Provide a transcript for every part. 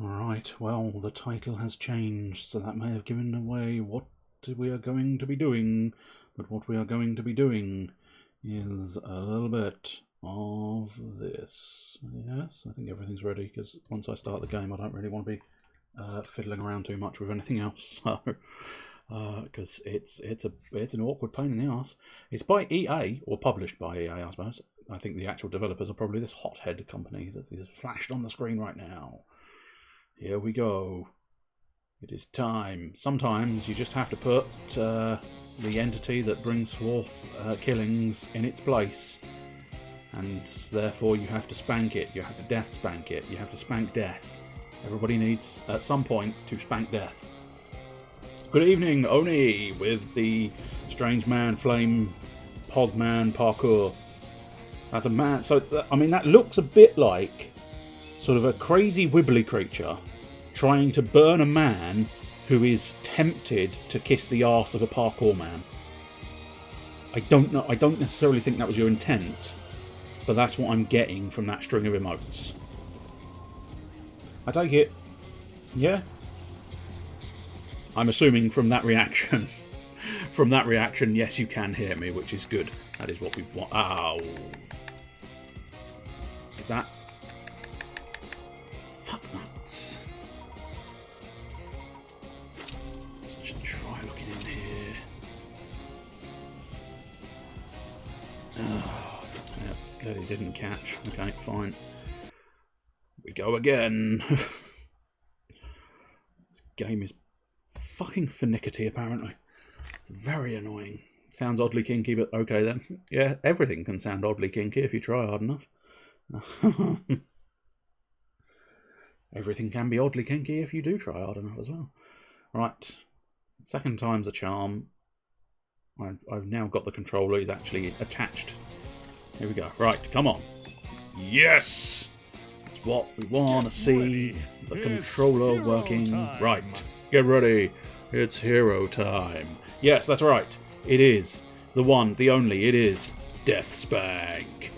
Alright, well, the title has changed, so that may have given away what we are going to be doing. But what we are going to be doing is a little bit of this. Yes, I think everything's ready, because once I start the game I don't really want to be fiddling around too much with anything else. So, because it's an awkward pain in the ass. It's by EA, or published by EA, I suppose. I think the actual developers are probably this hothead company that is flashed on the screen right now. Here we go. It is time. Sometimes you just have to put the entity that brings forth killings in its place, and therefore you have to spank it. You have to death spank it. You have to spank death. Everybody needs, at some point, to spank death. Good evening, Oni, with the Strange Man, Flame, Pogman parkour. That's a man. So, I mean, that looks a bit like sort of a crazy wibbly creature trying to burn a man who is tempted to kiss the arse of a parkour man. I don't know. I don't necessarily think that was your intent, but that's what I'm getting from that string of emotes. I take it. Yeah? I'm assuming from that reaction. From that reaction, yes, you can hear me, which is good. That is what we want. Ow. Is that... Fuck nuts. Let's just try looking in here. Oh, yeah, glad he didn't catch. Okay, fine. We go again. This game is fucking finicky, apparently. Very annoying. Sounds oddly kinky, but okay then. Yeah, everything can sound oddly kinky if you try hard enough. Everything can be oddly kinky if you do try hard enough as well. Right, second time's a charm. I've now got the controller. He's actually attached. Here we go. Right, come on. Yes! It's what we want to see. The controller working. Right, get ready. It's hero time. Yes, that's right. It is the one, the only. It is DeathSpank.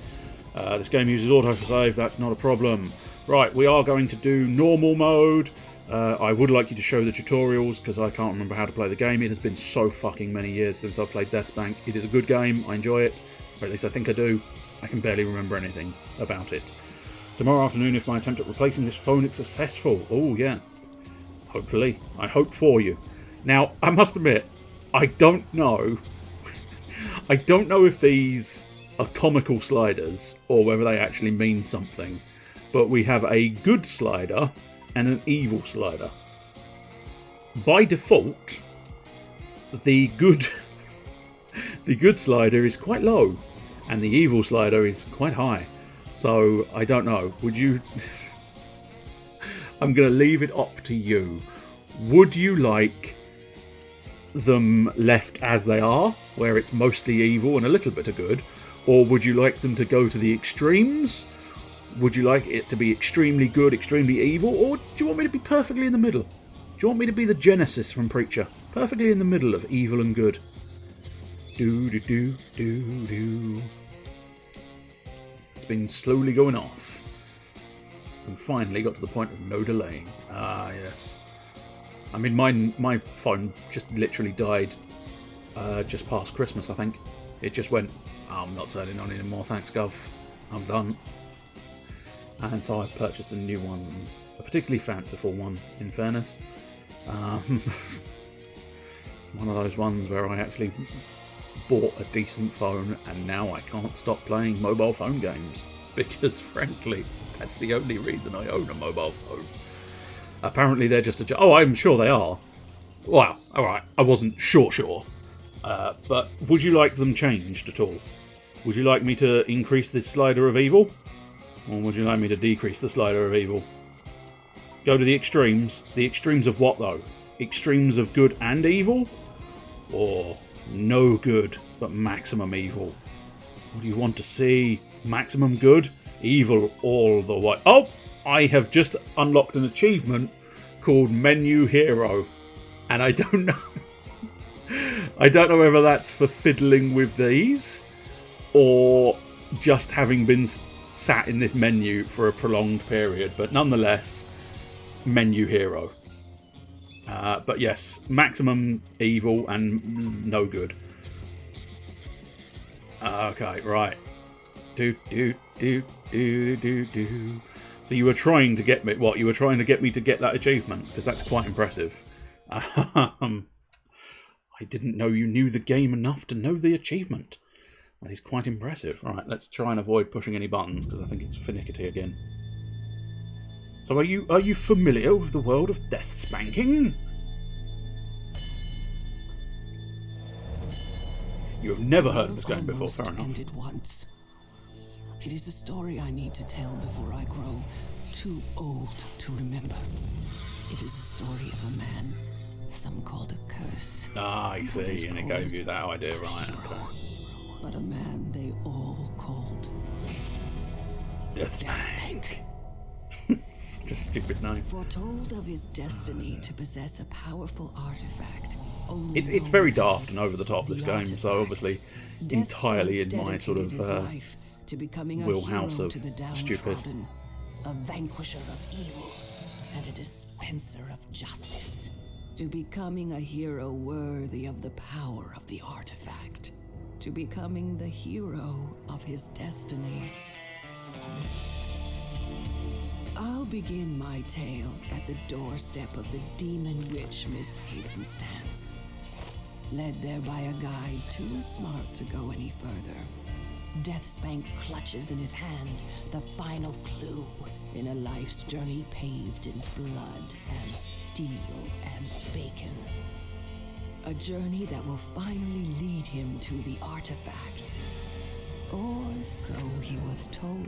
This game uses autosave. That's not a problem. Right, we are going to do normal mode. I would like you to show the tutorials because I can't remember how to play the game. It has been so fucking many years since I've played DeathSpank. It is a good game. I enjoy it. Or at least I think I do. I can barely remember anything about it. Tomorrow afternoon, if my attempt at replacing this phone is successful. Oh, yes. Hopefully. I hope for you. Now, I must admit, I don't know. I don't know if these are comical sliders or whether they actually mean something. But we have a good slider and an evil slider. By default, the good slider is quite low and the evil slider is quite high. So I don't know. Would you... I'm going to leave it up to you. Would you like them left as they are, where it's mostly evil and a little bit of good, or would you like them to go to the extremes? Would you like it to be extremely good, extremely evil, or do you want me to be perfectly in the middle? Do you want me to be the Genesis from Preacher? Perfectly in the middle of evil and good. Do. It's been slowly going off. And finally got to the point of no delaying. Ah, yes. I mean, my phone just literally died just past Christmas, I think. It just went, oh, I'm not turning on anymore, thanks, Gov. I'm done. And so I purchased a new one, a particularly fanciful one, in fairness. One of those ones where I actually bought a decent phone and now I can't stop playing mobile phone games. Because, frankly, that's the only reason I own a mobile phone. Apparently they're just a... Oh, I'm sure they are. Wow, alright, I wasn't sure. But would you like them changed at all? Would you like me to increase this slider of evil? Or would you like me to decrease the slider of evil? Go to the extremes. The extremes of what, though? Extremes of good and evil? Or no good, but maximum evil? What do you want to see? Maximum good? Evil all the way. Oh! I have just unlocked an achievement called Menu Hero. And I don't know... I don't know whether that's for fiddling with these or just having been sat in this menu for a prolonged period, but nonetheless, menu hero. But yes, maximum evil and no good. Okay, right. Do. So you were trying to get me... What? You were trying to get me to get that achievement? Because that's quite impressive. I didn't know you knew the game enough to know the achievement. That is quite impressive. Right, let's try and avoid pushing any buttons, because I think it's finicky again. So are you familiar with the world of DeathSpanking? You have never heard of this game before, fair enough. Ended once. It is a story I need to tell before I grow too old to remember. It is a story of a man, some called a curse. Ah, I see, and it gave you that idea, right? Okay. But a man they all called DeathSpank. Such a stupid name. Foretold of his destiny to possess a powerful artifact. It's very daft and over the top, this game, so obviously entirely in my sort of wheelhouse of stupid. A vanquisher of evil and a dispenser of justice. To becoming a hero worthy of the power of the artifact. To becoming the hero of his destiny. I'll begin my tale at the doorstep of the demon witch Miss Havenstance. Led there by a guide too smart to go any further. DeathSpank clutches in his hand the final clue in a life's journey paved in blood and steel and bacon. A journey that will finally lead him to the artifact. Or so he was told.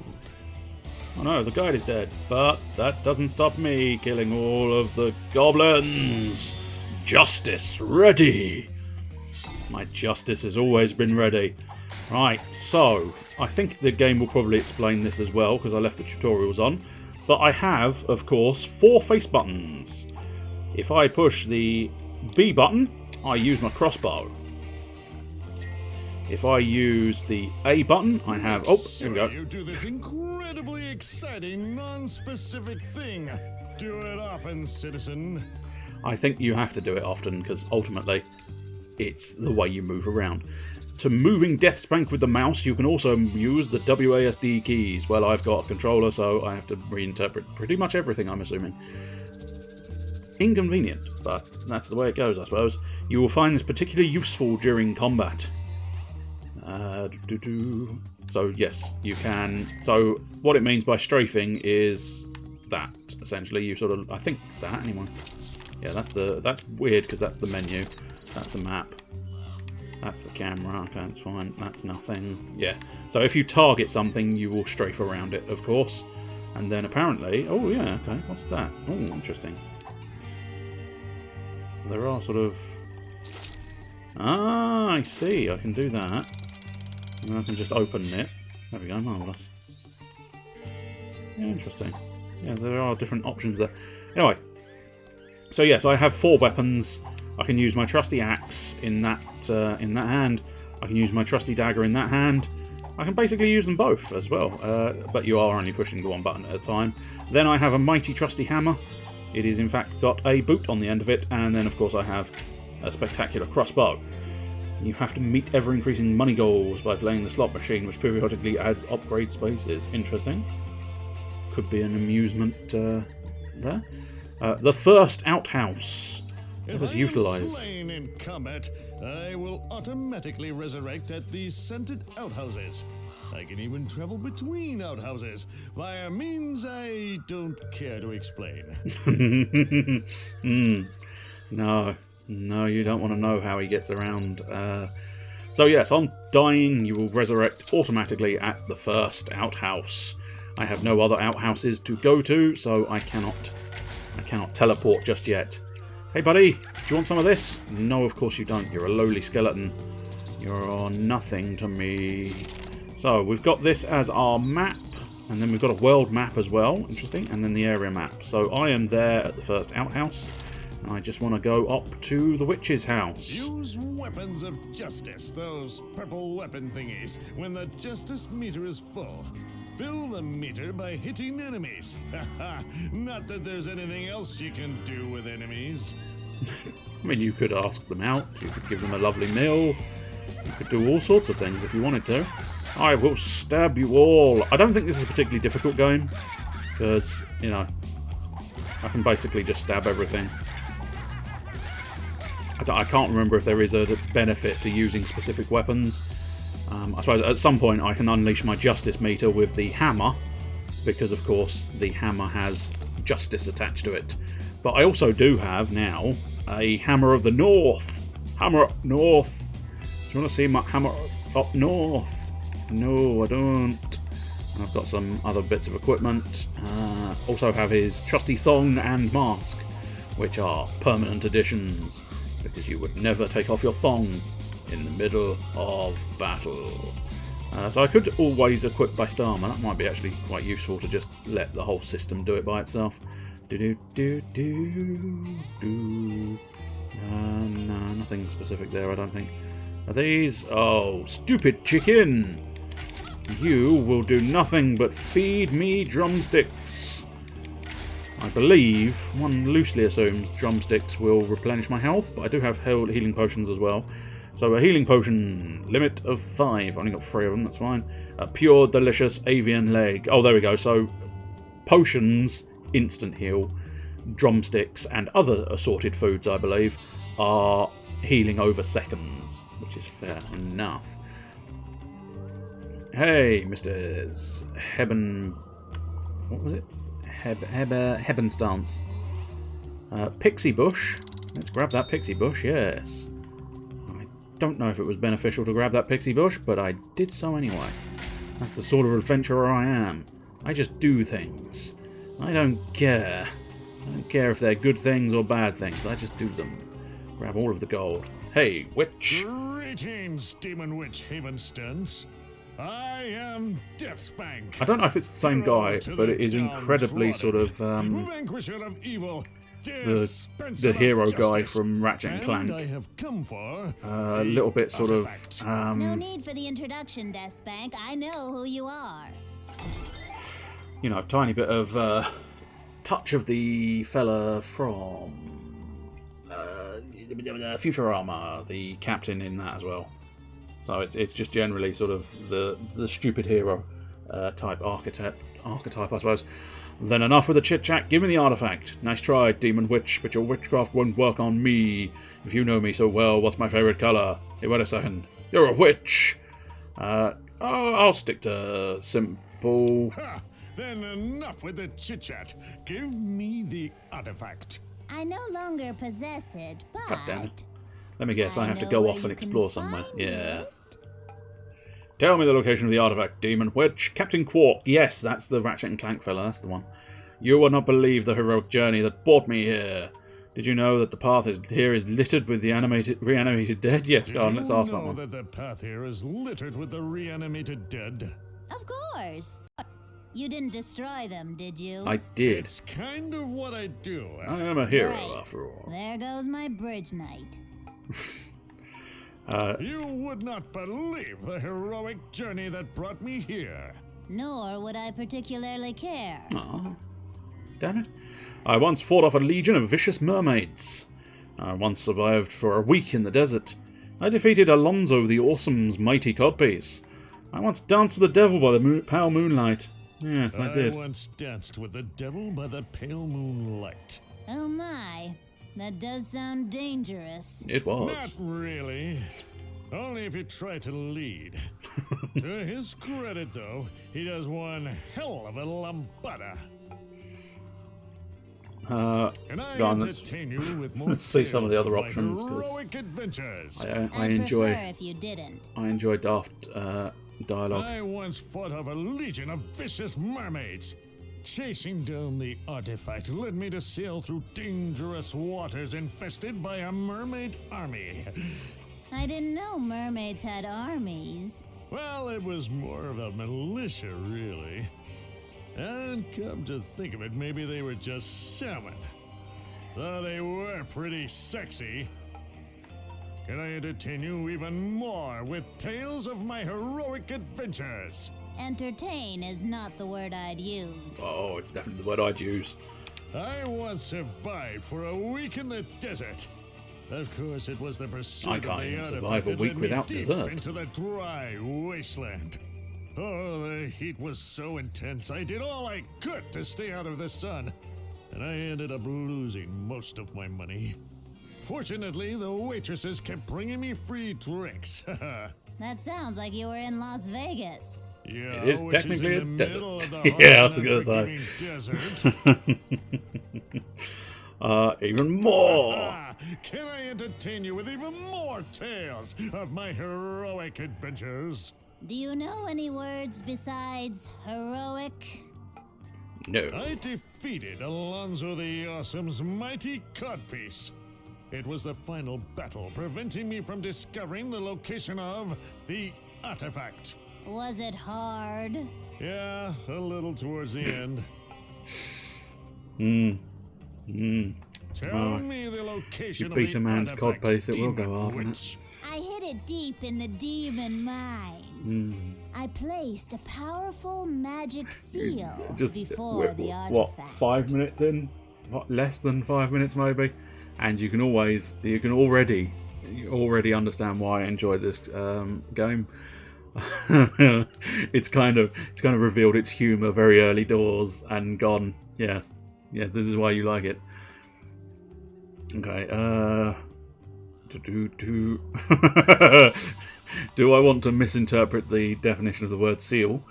Oh no, the guide is dead, but that doesn't stop me killing all of the goblins. Justice ready. My justice has always been ready. Right, so I think the game will probably explain this as well because I left the tutorials on. But I have, of course, 4 face buttons. If I push the B button, I use my crossbow. If I use the A button, I have... Oh, here we go. You do this incredibly exciting, non-specific thing. Do it often, citizen. I think you have to do it often because ultimately it's the way you move around. To moving DeathSpank with the mouse, you can also use the WASD keys. Well, I've got a controller, so I have to reinterpret pretty much everything, I'm assuming. Inconvenient, but that's the way it goes, I suppose. You will find this particularly useful during combat. So, yes, you can... So, what it means by strafing is that, essentially. You sort of... I think that, anyway. Yeah, that's weird, because that's the menu. That's the map. That's the camera. Okay, that's fine. That's nothing. Yeah. So if you target something, you will strafe around it, of course. And then apparently... Oh, yeah, okay. What's that? Oh, interesting. There are sort of... Ah, I see. I can do that. And then I can just open it. There we go. Marvellous. Yeah, interesting. Yeah, there are different options there. Anyway. So yes, I have 4 weapons. I can use my trusty axe in that hand. I can use my trusty dagger in that hand. I can basically use them both as well, but you are only pushing the one button at a time. Then I have a mighty trusty hammer. It is in fact got a boot on the end of it, and then of course I have a spectacular crossbow. You have to meet ever-increasing money goals by playing the slot machine, which periodically adds upgrade spaces. Interesting. Could be an amusement there. The first outhouse. Let us utilize. Slain in combat, I will automatically resurrect at these scented outhouses. I can even travel between outhouses via means I don't care to explain. No, you don't want to know how he gets around. So yes, on dying, you will resurrect automatically at the first outhouse. I have no other outhouses to go to, so I cannot teleport just yet. Hey buddy, do you want some of this? No, of course you don't. You're a lowly skeleton. You're nothing to me. So, we've got this as our map, and then we've got a world map as well. Interesting. And then the area map. So, I am there at the first outhouse. I just want to go up to the witch's house. Use weapons of justice, those purple weapon thingies, when the justice meter is full. Fill the meter by hitting enemies. Not that there's anything else you can do with enemies. I mean, you could ask them out, you could give them a lovely meal, you could do all sorts of things if you wanted to. I will stab you all. I don't think this is a particularly difficult game, because, you know, I can basically just stab everything. I can't remember if there is a benefit to using specific weapons. I suppose at some point I can unleash my justice meter with the hammer, because of course the hammer has justice attached to it. But I also do have now a hammer of the north. Hammer up north. Do you want to see my hammer up north? No, I don't. I've got some other bits of equipment. Also have his trusty thong and mask, which are permanent additions, because you would never take off your thong in the middle of battle. So I could always equip Bastama. That might be actually quite useful to just let the whole system do it by itself. No, nothing specific there, I don't think. Are these? Oh, stupid chicken! You will do nothing but feed me drumsticks. I believe, one loosely assumes drumsticks will replenish my health, but I do have healing potions as well. So a healing potion, limit of 5. Only got 3 of them, that's fine. A pure, delicious avian leg. Oh, there we go. So potions, instant heal. Drumsticks and other assorted foods, I believe, are healing over seconds, which is fair enough. Hey, Mr. Heben... What was it? Hebenstance. Pixie bush. Let's grab that pixie bush, yes. I don't know if it was beneficial to grab that pixie bush, but I did so anyway. That's the sort of adventurer I am. I just do things. I don't care. I don't care if they're good things or bad things. I just do them. Grab all of the gold. Hey, witch! Greetings, Demon Witch Havenstance. I am DeathSpank. I don't know if it's the same guy, but it is incredibly sort of Vanquisher of evil, the hero guy from Ratchet and Clank. I have come for a little bit sort artifact. of No need for the introduction, DeathSpank. I know who you are. You know, tiny bit of touch of the fella from Futurama, the captain in that as well. So it's just generally sort of the stupid hero type archetype, I suppose. Then enough with the chit-chat, give me the artifact. Nice try, Demon Witch, but your witchcraft won't work on me. If you know me so well, what's my favourite colour? Hey, wait a second. You're a witch! I'll stick to simple. Ha! Then enough with the chit-chat. Give me the artifact. I no longer possess it, but... God damn it. Let me guess, I have to know go where off and you can explore somewhere. find Yes. Tell me the location of the artifact, Demon Witch. Captain Quark. Yes, that's the Ratchet and Clank fella. That's the one. You will not believe the heroic journey that brought me here. Did you know that the path here is littered with the reanimated dead? Yes, go on, let's ask that one. Did you know that the path here is littered with the reanimated dead? Of course. You didn't destroy them, did you? I did. It's kind of what I do. I am a hero, Right. after all. There goes my bridge knight. You would not believe the heroic journey that brought me here. Nor would I particularly care. Aw, damn it. I once fought off a legion of vicious mermaids. I once survived for a week in the desert. I defeated Alonzo the Awesome's mighty codpiece. I once danced with the devil by the pale moonlight. Yes, I did. I once danced with the devil by the pale moonlight. Oh my, that does sound dangerous. It was. Not really. Only if you try to lead. To his credit, though, he does one hell of a lambada. And I go on, entertain you with more let's see some of the tales other my options, 'cause heroic adventures. I I'd enjoy. prefer if you didn't. I enjoy daft dialogue. I once fought off a legion of vicious mermaids. Chasing down the artifact led me to sail through dangerous waters infested by a mermaid army. I didn't know mermaids had armies. Well, it was more of a militia, really. And come to think of it, maybe they were just salmon. though they were pretty sexy. Can I entertain you even more with tales of my heroic adventures? Entertain is not the word I'd use. Oh, it's definitely the word I'd use. I once survived for a week in the desert. Of course, it was the pursuit I of can't the even artifact survive a that week led me without deep dessert. into the dry wasteland. Oh, the heat was so intense, I did all I could to stay out of the sun. And I ended up losing most of my money. Fortunately, the waitresses kept bringing me free drinks. That sounds like you were in Las Vegas. Yeah, It is which technically in a the desert. middle of the Yeah, I was harsh gonna and say. unforgiving desert. Even more! Ah, can I entertain you with even more tales of my heroic adventures? Do you know any words besides heroic? No. I defeated Alonzo the Awesome's mighty codpiece. It was the final battle preventing me from discovering the location of the artifact. Was it hard? Yeah, a little towards the end. Tell me the location You of beat the a man's artifact, codpiece, it will go demon hard, won't it? witch. I hid it deep in the demon mines. I placed a powerful magic seal before the artifact. What, 5 minutes in? What, less than 5 minutes maybe? And you can already understand why I enjoyed this game. It's kind of revealed its humour very early doors and gone, yes, this is why you like it. Okay, do I want to misinterpret the definition of the word seal?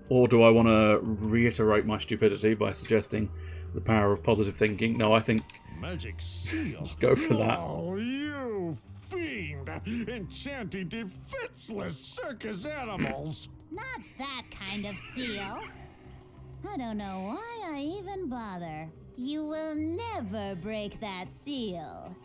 Or do I want to reiterate my stupidity by suggesting the power of positive thinking? No, I think Magic seal. let's go for that. Oh, you fiend! Enchanting defenseless circus animals! Not that kind of seal. I don't know why I even bother. You will never break that seal.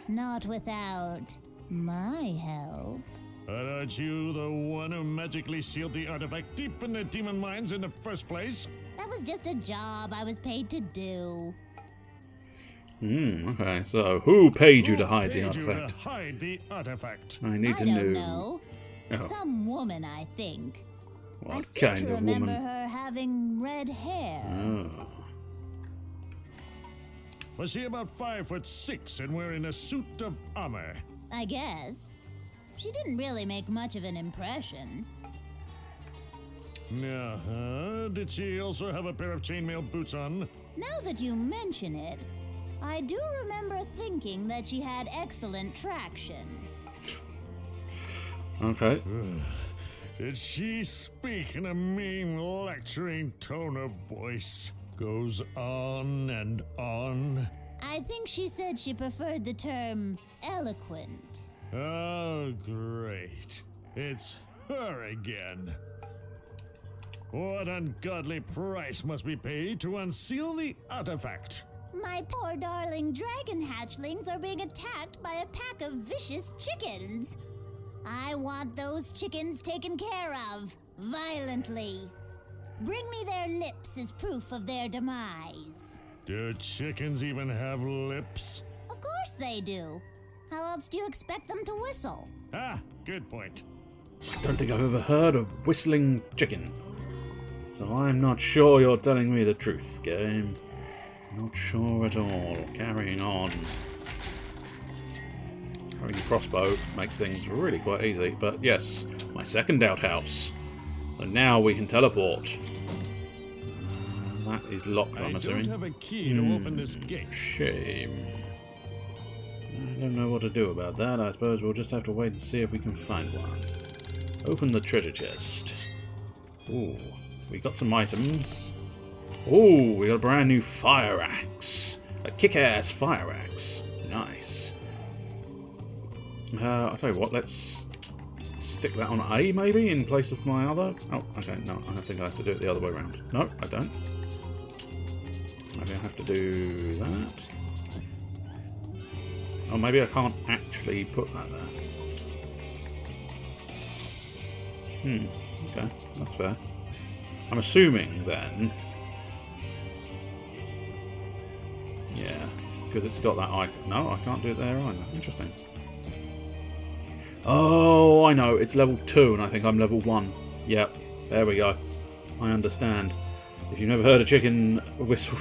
Not without my help. But aren't you the one who magically sealed the artifact deep in the demon mines in the first place? That was just a job I was paid to do. Okay, so who paid you to hide the Who paid you artifact? to hide the artifact? I need I to don't know. know. Oh, Some woman, I think. I what seem kind to of remember woman? her having red hair. Oh. Was she about 5'6" and wearing a suit of armor? I guess. She didn't really make much of an impression. Did she also have a pair of chainmail boots on? Now that you mention it, I do remember thinking that she had excellent traction. Okay. Did she speak in a mean, lecturing tone of voice? Goes on and on. I think she said she preferred the term eloquent. Oh, great. It's her again. What ungodly price must be paid to unseal the artifact? My poor darling dragon hatchlings are being attacked by a pack of vicious chickens. I want those chickens taken care of, violently. Bring me their lips as proof of their demise. Do chickens even have lips? Of course they do. How else do you expect them to whistle? Ah, good point. I don't think I've ever heard of whistling chicken. So I'm not sure you're telling me the truth, game. Not sure at all. Carrying on. Having a crossbow makes things really quite easy, but yes, my second outhouse. So now we can teleport. That is locked, I'm I assuming. don't have a key to open this gate. Shame. I don't know what to do about that. I suppose we'll just have to wait and see if we can find one. Open the treasure chest. Ooh, we got some items. Ooh, we got a brand new fire axe. A kick-ass fire axe. Nice. I'll tell you what, let's stick that on A maybe in place of my other. Oh, okay, no, I think I have to do it the other way around. No, I don't. Maybe I have to do that. Oh, maybe I can't actually put that there. Okay, that's fair. I'm assuming then Yeah, because it's got that icon. No, I can't do it there either. Interesting. Oh, I know. It's level 2 and I think I'm level 1. Yep, there we go. I understand. If you've never heard a chicken whistle,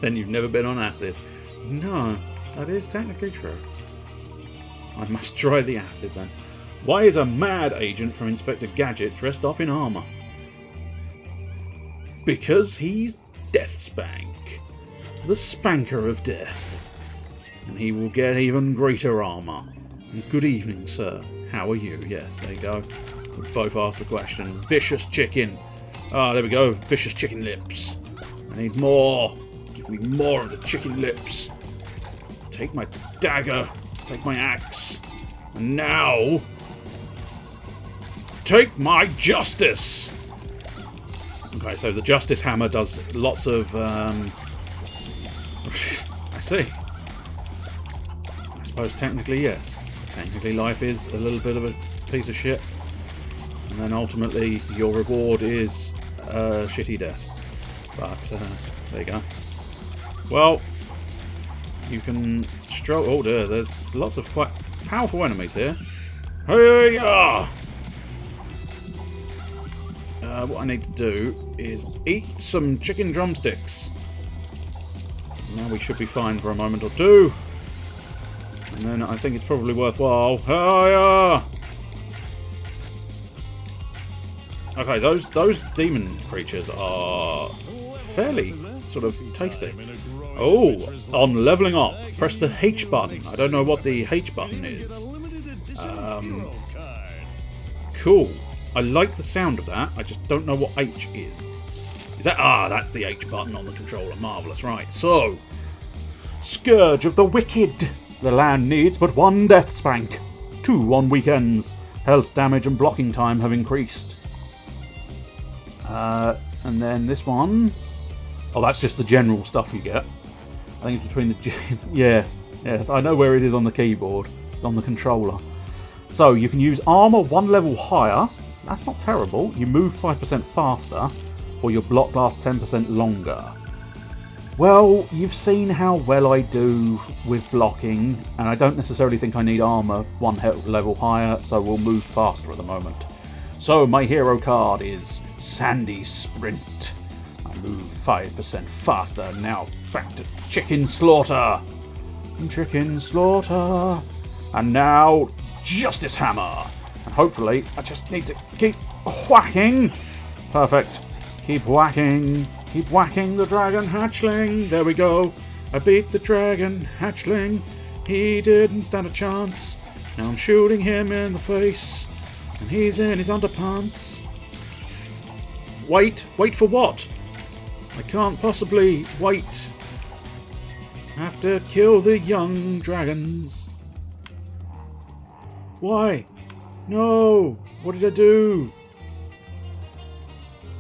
then you've never been on acid. No, that is technically true. I must try the acid then. Why is a mad agent from Inspector Gadget dressed up in armour? Because he's DeathSpank, the spanker of death. And he will get even greater armour. And good evening, sir. How are you? Yes, there you go. We both asked the question. Vicious chicken. Ah, there we go. Vicious chicken lips. I need more. Give me more of the chicken lips. Take my dagger. Take my axe. And now... take my justice! Okay, so the justice hammer does lots of... I see. I suppose technically, yes. Technically life is a little bit of a piece of shit. And then ultimately your reward is shitty death. But there you go. Well, you can stroke... oh dear, there's lots of quite powerful enemies here. Hey, what I need to do is eat some chicken drumsticks. Now we should be fine for a moment or two. And then I think it's probably worthwhile. Hiya! Okay, those demon creatures are fairly sort of tasty. Oh, on leveling up, press the H button. I don't know what the H button is. Cool. I like the sound of that. I just don't know what H is. Is that... ah, that's the H button on the controller. Marvellous. Right, so... Scourge of the Wicked. The land needs but one DeathSpank. 2 on weekends. Health, damage and blocking time have increased. And then this one... oh, that's just the general stuff you get. I think it's between the... yes, I know where it is on the keyboard. It's on the controller. So, you can use armour 1 level higher. That's not terrible. You move 5% faster, or your block lasts 10% longer. Well, you've seen how well I do with blocking, and I don't necessarily think I need armour 1 level higher, so we'll move faster at the moment. So my hero card is Sandy Sprint. I move 5% faster. Now back to Chicken Slaughter. Chicken Slaughter. And now Justice Hammer. And hopefully I just need to keep whacking. Perfect. Keep whacking. Keep whacking the dragon hatchling. There we go. I beat the dragon hatchling. He didn't stand a chance. Now I'm shooting him in the face. And he's in his underpants. Wait for what? I can't possibly wait. I have to kill the young dragons. Why? No! What did I do?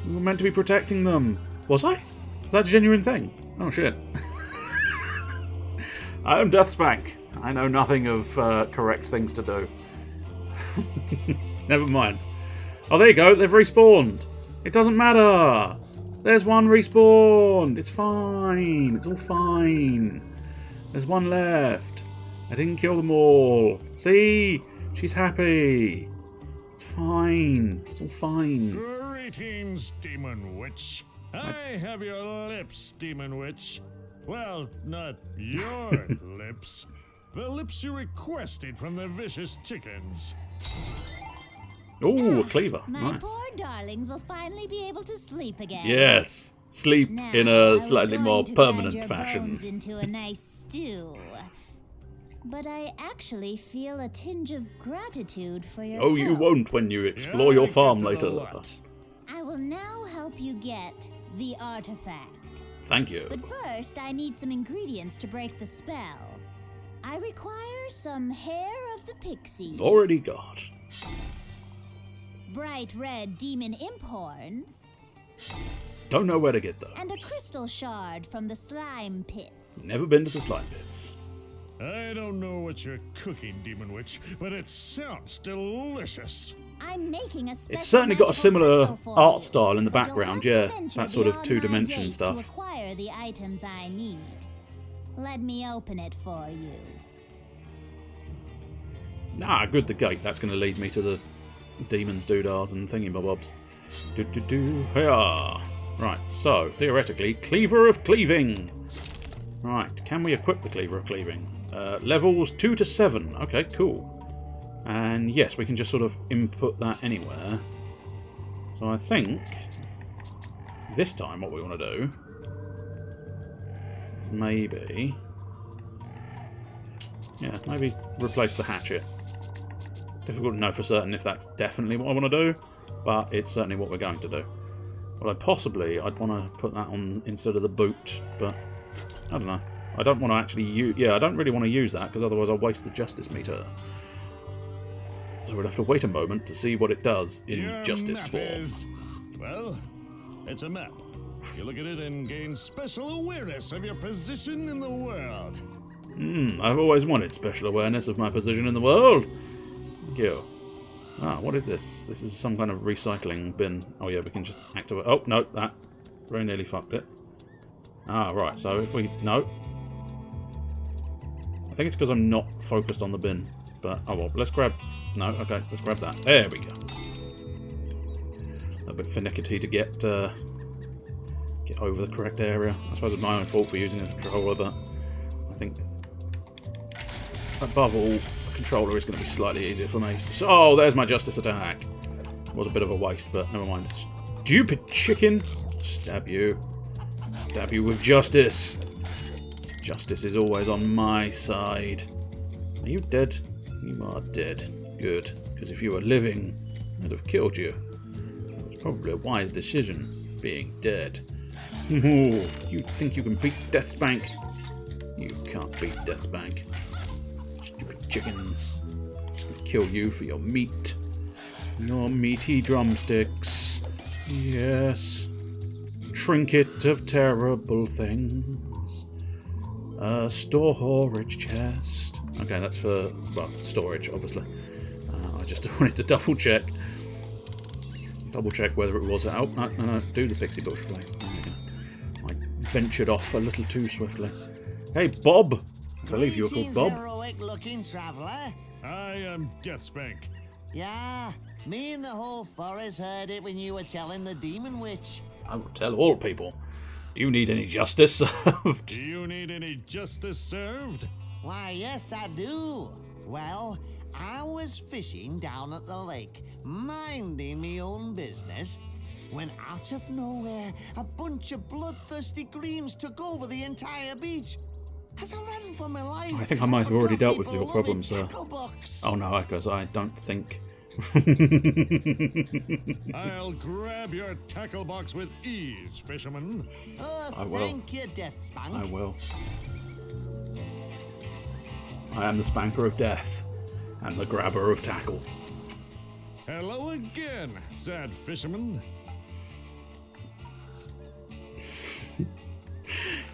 We were meant to be protecting them. Was I? Is that a genuine thing? Oh shit. I am DeathSpank. I know nothing of correct things to do. Never mind. Oh, there you go. They've respawned. It doesn't matter. There's one respawned. It's fine. It's all fine. There's one left. I didn't kill them all. See? She's happy. It's fine. It's all fine. Greetings, Demon Witch. I have your lips, Demon Witch. Well, not your lips. The lips you requested from the vicious chickens. Oh, a cleaver. My Nice. poor darlings will finally be able to sleep again. Yes. Sleep Now, in I a was slightly going more to permanent grind your fashion. bones into a nice stew. But I actually feel a tinge of gratitude for your Oh, you help. won't when you explore your farm later. I will now help you get the artifact. Thank you. But first, I need some ingredients to break the spell. I require some hair of the pixies. Already got. Bright red demon imp horns. Don't know where to get those. And a crystal shard from the slime pits. Never been to the slime pits. I don't know what you're cooking, Demon Witch, but it sounds delicious. I'm making a special It's certainly got a magical similar crystal for art you, style in the but you'll background, have to yeah. venture That sort of beyond my two-dimension gate stuff. To acquire the items I need. Let me open it for you. Ah, good, the gate. That's going to lead me to the demons, doodahs, and thingy-bobobs. Hiya! Right, so, theoretically, Cleaver of Cleaving! Right, can we equip the Cleaver of Cleaving? Levels 2 to 7. Okay, cool. And yes, we can just sort of input that anywhere. So I think this time what we want to do is maybe replace the hatchet. Difficult to know for certain if that's definitely what I want to do, but it's certainly what we're going to do. Although I'd want to put that on instead of the boot, but I don't know. I don't want to actually use... Yeah, I don't really want to use that, because otherwise I'll waste the justice meter. So we'll have to wait a moment to see what it does in Your justice map form. is... Well, it's a map. You look at it and gain special awareness of your position in the world. I've always wanted special awareness of my position in the world. Thank you. Ah, what is this? This is some kind of recycling bin. Oh yeah, we can just activate... Oh, no, that very nearly fucked it. Ah, right, so if we... No. I think it's because I'm not focused on the bin. But, oh well, let's grab... No, okay, let's grab that. There we go. A bit finicky to get over the correct area. I suppose it's my own fault for using a controller, but I think above all, a controller is going to be slightly easier for me. So, oh, there's my justice attack. It was a bit of a waste, but never mind. Stupid chicken! Stab you. Stab you with justice. Justice is always on my side. Are you dead? You are dead. Good, because if you were living, I'd have killed you. It was probably a wise decision, being dead. Ooh, you think you can beat DeathSpank? You can't beat DeathSpank. Stupid chickens. I'm just gonna kill you for your meat. Your meaty drumsticks. Yes. Trinket of terrible things. A storage chest. Okay, that's for, well, storage, obviously. I just wanted to double check. Double check whether it was... Oh, no, do the pixie bush place. There we go. I ventured off a little too swiftly. Hey, Bob! I believe you were called Bob. Heroic-looking traveller. I am DeathSpank. Yeah, me and the whole forest heard it when you were telling the demon witch. I will tell all people. Do you need any justice served? Do you need any justice served? Why, yes, I do. Well, I was fishing down at the lake, minding me own business, when out of nowhere, a bunch of bloodthirsty greens took over the entire beach. As I ran for my life, I think I might have already forgot dealt with me your beloved problem, sir. tackle box. Oh no, because I don't think... I'll grab your tackle box with ease, fisherman. Oh, I will. thank you, DeathSpank. I will. I am the spanker of death, and the grabber of tackle. Hello again, sad fisherman.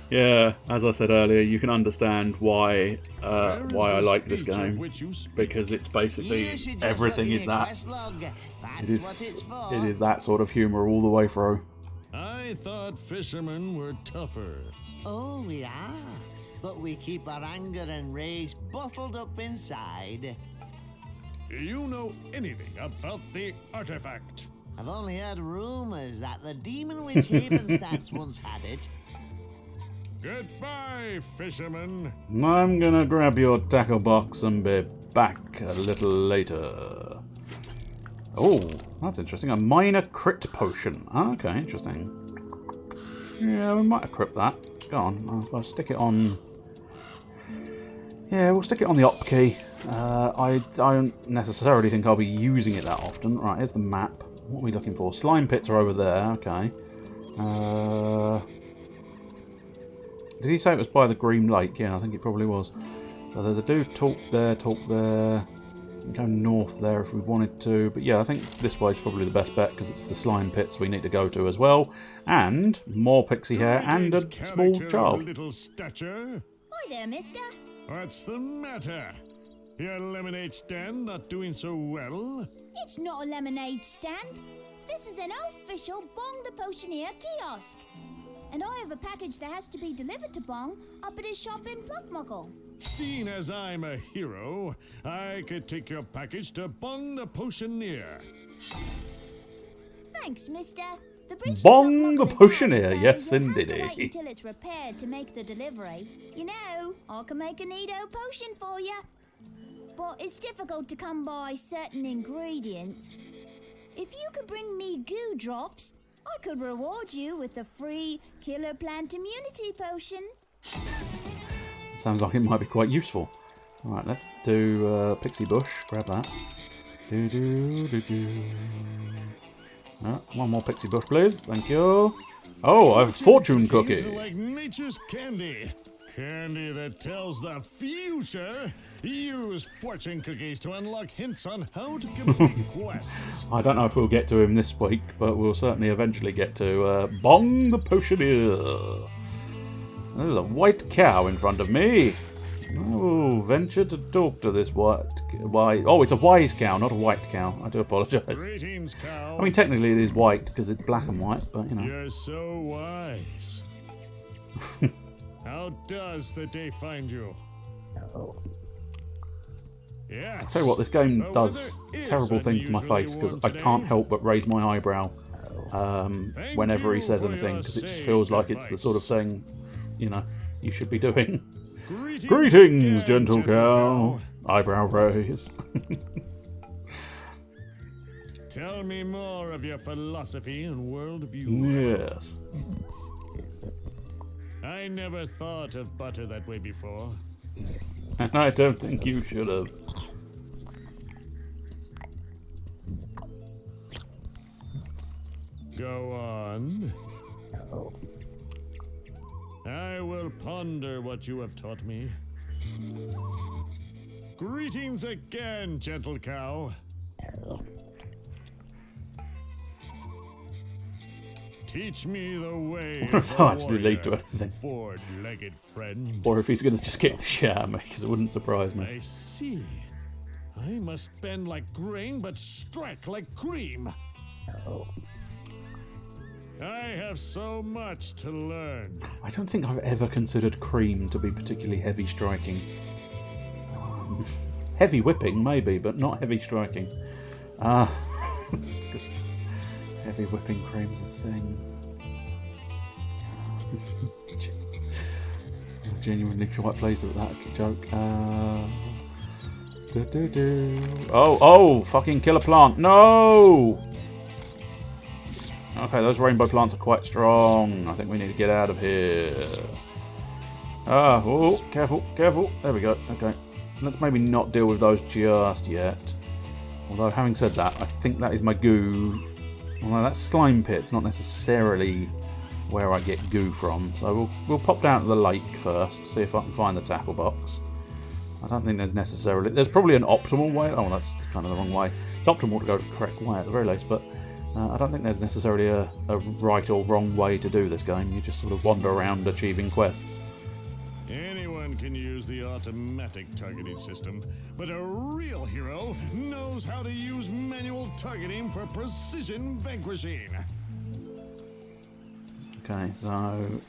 Yeah, as I said earlier, you can understand why I like this speech of game, which you speak? because it's basically You should just everything look is in your that. quest log. That's It what is. it's for. It is that sort of humour all the way through. I thought fishermen were tougher. Oh, we are. But we keep our anger and rage bottled up inside. Do you know anything about the artifact? I've only heard rumors that the demon witch Havenstance once had it. Goodbye, fisherman. I'm gonna grab your tackle box and be back a little later. Oh, that's interesting. A minor crit potion. Okay, interesting. Yeah, we might equip that. Go on, I'll stick it on... Yeah, we'll stick it on the op key. I don't necessarily think I'll be using it that often. Right, here's the map. What are we looking for? Slime pits are over there. Okay. Did he say it was by the Green Lake? Yeah, I think it probably was. So there's a dude talk there. We can go north there if we wanted to. But yeah, I think this way is probably the best bet because it's the slime pits we need to go to as well. And more pixie hair and a small Character of child. little stature. Hi there, mister. What's the matter? Your lemonade stand not doing so well? It's not a lemonade stand. This is an official Bong the Potioneer kiosk. and I have a package that has to be delivered to Bong up at his shop in Pluckmuckle. Seeing as I'm a hero, I could take your package to Bong the Potioneer. Thanks, mister. The bridge to Bong the Pluckmuckle is Potioneer, ours, so yes you'll have to indeedy. wait until it's repaired to make the delivery. You know, I can make a neato potion for you. But it's difficult to come by certain ingredients. If you could bring me goo drops, I could reward you with a free killer plant immunity potion. Sounds like it might be quite useful. Alright, let's do Pixie Bush. Grab that. One more Pixie Bush, please. Thank you. Oh, a fortune Cookies cookie. are like nature's candy. Candy that tells the future. Use fortune cookies to unlock hints on how to complete quests. I don't know if we'll get to him this week, but we'll certainly eventually get to Bong the Potioneer. There's a white cow in front of me. Oh, venture to talk to this oh, it's a wise cow, not a white cow. I do apologise. Greetings, cow. I mean, technically it is white because it's black and white, but you know. You're so wise. How does the day find you? Yes. I'll tell you what, this game The does weather is terrible things to my unusually face because warm I today. can't help but raise my eyebrow whenever he you says for anything your because it just sage feels like it's the advice. sort of thing, you know, you should be doing. Greetings, Greetings, again, gentle cow. Eyebrow raise. Tell me more of your philosophy and worldview. Yes. I never thought of butter that way before. And I don't think you should have. Go on. I will ponder what you have taught me. Greetings again, gentle cow. Teach me the way. If of a I actually lead to warrior, anything. Four-legged friend. Or if he's going to just kick the shit out of me, because it wouldn't surprise me. I see. I must bend like grain, but strike like cream. I have so much to learn. I don't think I've ever considered cream to be particularly heavy striking. Heavy whipping, maybe, but not heavy striking. Because heavy whipping cream's a thing. I'm genuinely quite pleased with that joke. Oh, fucking kill a plant. No! Okay, those rainbow plants are quite strong. I think we need to get out of here. Oh, careful, careful. There we go. Okay. Let's maybe not deal with those just yet. Although, having said that, I think that is my goo. Although that slime pit's not necessarily where I get goo from. So we'll pop down to the lake first, see if I can find the tackle box. I don't think there's necessarily... There's probably an optimal way. Oh, that's kind of the wrong way. It's optimal to go the correct way at the very least, but I don't think there's necessarily a right or wrong way to do this game. You just sort of wander around achieving quests. Anyone can use the automatic targeting system, but a real hero knows how to use manual targeting for precision vanquishing. Okay, so...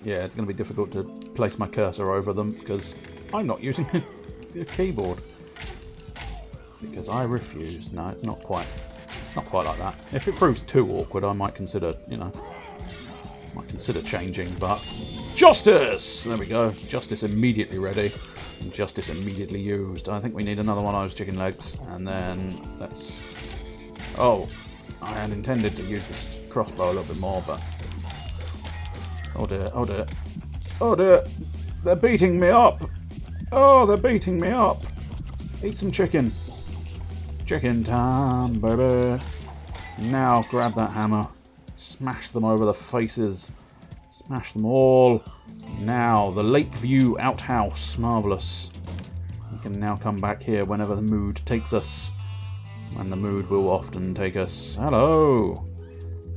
Yeah, it's going to be difficult to place my cursor over them because I'm not using a keyboard. Because I refuse. No, it's not quite like that. If it proves too awkward, I might consider, changing, but... Justice! There we go. Justice immediately ready. And justice immediately used. I think we need another one of those chicken legs. And then let's... Oh, I had intended to use this crossbow a little bit more, but... Oh dear, oh dear. Oh dear! They're beating me up! Oh, they're beating me up! Eat some chicken. Chicken time, baby. Now grab that hammer. Smash them over the faces. Smash them all. Now, the Lakeview outhouse. Marvellous. We can now come back here whenever the mood takes us. And the mood will often take us. Hello.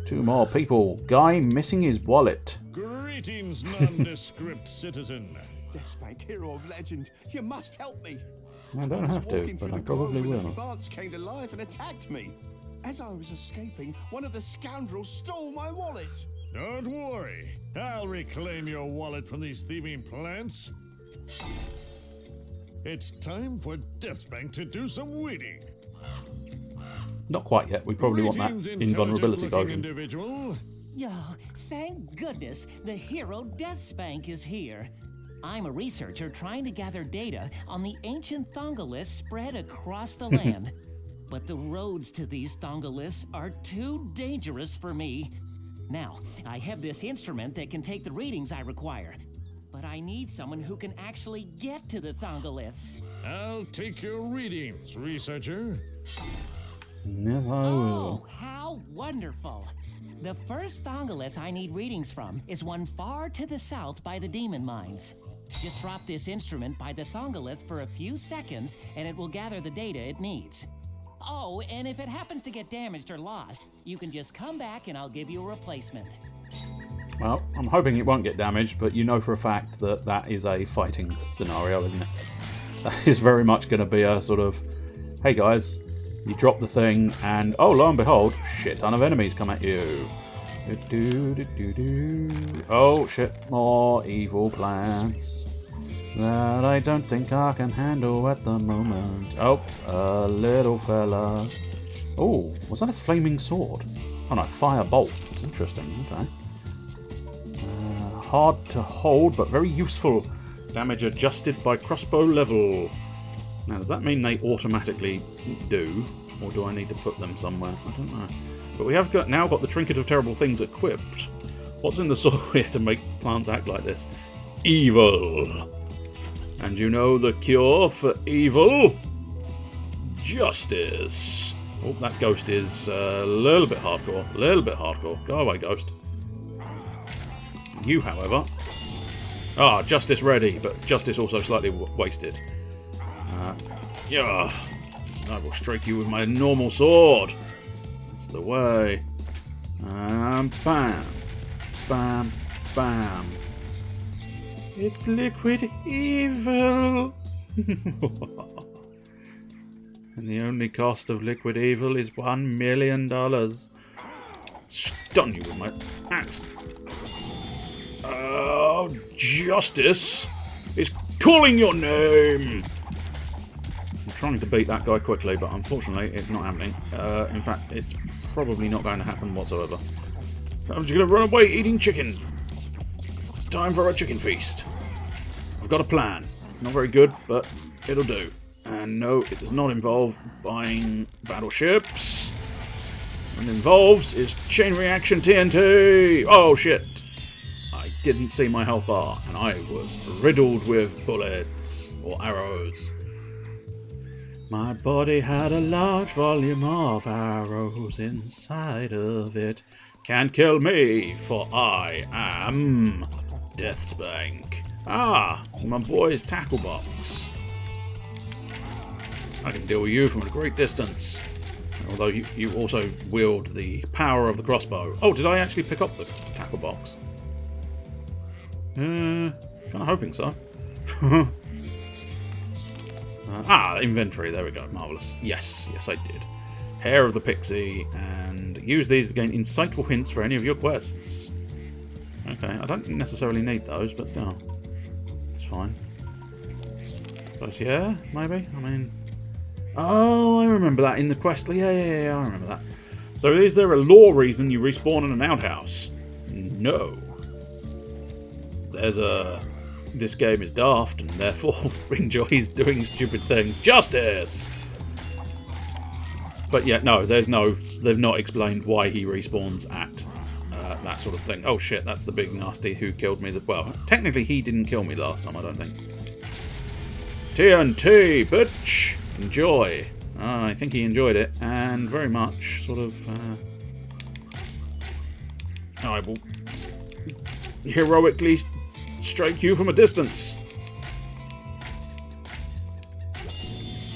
2 more people. Guy missing his wallet. Greetings, nondescript citizen. DeathSpank, hero of legend, you must help me. I don't have to, Walking but through I the grove probably when the will. plants came to life and attacked me. As I was escaping, one of the scoundrels stole my wallet. Don't worry. I'll reclaim your wallet from these thieving plants. It's time for DeathSpank to do some weeding. Not quite yet. We probably want that Greetings, invulnerability intelligent-looking token. individual. Yo, thank goodness the hero DeathSpank is here. I'm a researcher trying to gather data on the ancient thongoliths spread across the land. But the roads to these thongoliths are too dangerous for me. Now, I have this instrument that can take the readings I require. But I need someone who can actually get to the thongoliths. I'll take your readings, researcher. Yes, I will. Oh, how wonderful! The first thongolith I need readings from is one far to the south by the demon mines. Just drop this instrument by the thongolith for a few seconds and it will gather the data it needs. Oh, and if it happens to get damaged or lost, you can just come back and I'll give you a replacement. Well, I'm hoping it won't get damaged, but you know for a fact that that is a fighting scenario, isn't it? That is very much going to be a sort of, hey guys, you drop the thing and, oh, lo and behold, shit ton of enemies come at you. Oh shit, more evil plants that I don't think I can handle at the moment. Oh, little fella. Oh, was that a flaming sword? Oh no, fire bolt. That's interesting. Okay. Hard to hold, but very useful. Damage adjusted by crossbow level. Now, does that mean they automatically do, or do I need to put them somewhere? I don't know. But we have now got the Trinket of Terrible Things equipped. What's in the software to make plants act like this? Evil. And you know the cure for evil? Justice. Oh, that ghost is a little bit hardcore. A little bit hardcore. Go away, ghost. You, however... Ah, justice ready, but justice also slightly wasted. Yeah, I will strike you with my normal sword. That's the way. Bam, bam, bam. It's liquid evil. And the only cost of liquid evil is $1 million. Stun you with my axe. Oh, justice is calling your name. I'm trying to beat that guy quickly, but unfortunately it's not happening. In fact, it's probably not going to happen whatsoever. I'm just going to run away eating chicken. It's time for a chicken feast. I've got a plan. It's not very good, but it'll do. And no, it does not involve buying battleships. What it involves is chain reaction TNT. Oh shit. I didn't see my health bar, and I was riddled with bullets or arrows. My body had a large volume of arrows inside of it. Can't kill me, for I am DeathSpank. Ah, my boy's tackle box. I can deal with you from a great distance. Although you also wield the power of the crossbow. Oh, did I actually pick up the tackle box? Kind of hoping so. Inventory, there we go, marvellous. Yes, I did. Hair of the Pixie, and use these to gain insightful hints for any of your quests. Okay, I don't necessarily need those, but still. It's fine. But yeah, maybe? I mean... Oh, I remember that in the quest. Yeah, I remember that. So is there a lore reason you respawn in an outhouse? No. There's a... This game is daft and therefore enjoys doing stupid things. Justice! But yeah, no, they've not explained why he respawns at that sort of thing. Oh shit, that's the big nasty who killed me. Well, technically he didn't kill me last time, I don't think. TNT, bitch! Enjoy. I think he enjoyed it, and very much sort of... I will heroically strike you from a distance.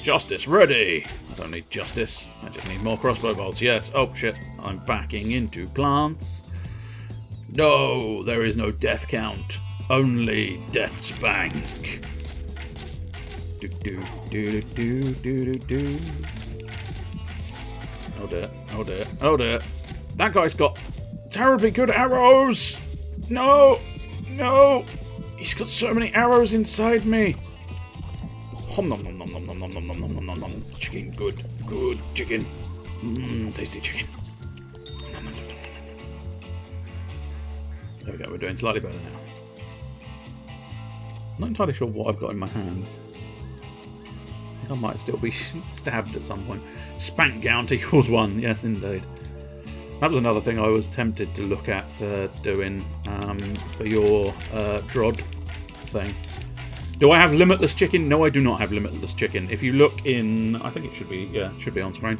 Justice ready. I don't need justice. I just need more crossbow bolts. Yes. Oh shit. I'm backing into plants. No, there is no death count. Only DeathSpank. Oh dear. Oh dear. Oh dear. That guy's got terribly good arrows. No. No. He's got so many arrows inside me. Hom nom nom nom nom nom nom nom nom nom nom nom nom. Chicken, good. Good chicken. Tasty chicken. Nom, nom, nom, nom. There we go, we're doing slightly better now. Not entirely sure what I've got in my hands. I think I might still be stabbed at some point. Spank count equals 1, yes indeed. That was another thing I was tempted to look at doing for your Drod thing. Do I have limitless chicken? No, I do not have limitless chicken. If you look in, I think it should be, yeah, it should be on screen.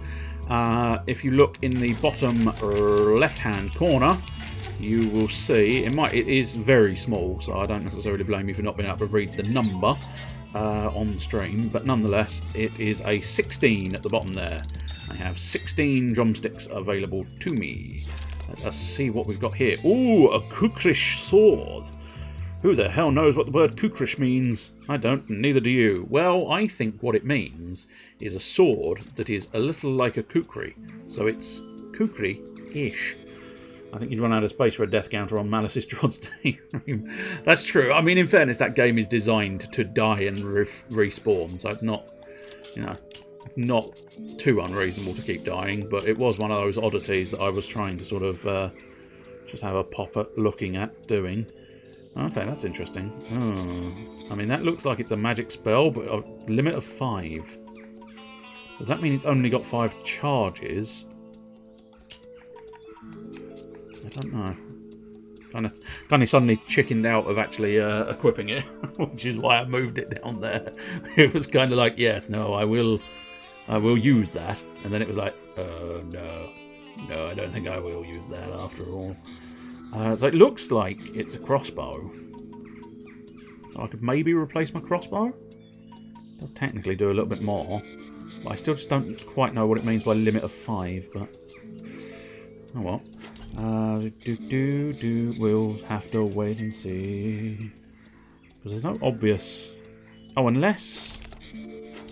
If you look in the bottom left-hand corner, you will see, it is very small, so I don't necessarily blame you for not being able to read the number on stream, but nonetheless, it is a 16 at the bottom there. I have 16 drumsticks available to me. Let us see what we've got here. Ooh, a Kukrish sword. Who the hell knows what the word Kukrish means? I don't, neither do you. Well, I think what it means is a sword that is a little like a kukri. So it's kukri-ish. I think you'd run out of space for a death counter on Malice's Drod's day. That's true. I mean, in fairness, that game is designed to die and respawn, so it's not, you know, it's not too unreasonable to keep dying, but it was one of those oddities that I was trying to sort of just have a pop at looking at doing. Okay, that's interesting. I mean, that looks like it's a magic spell, but a limit of 5. Does that mean it's only got 5 charges? I don't know. Kind of suddenly chickened out of actually equipping it, which is why I moved it down there. It was kind of like, yes, no, I will use that, and then it was like, no, I don't think I will use that after all. So it looks like it's a crossbow. So I could maybe replace my crossbow. It does technically do a little bit more, but I still just don't quite know what it means by limit of 5. But oh well. We'll have to wait and see, because there's no obvious. Oh, unless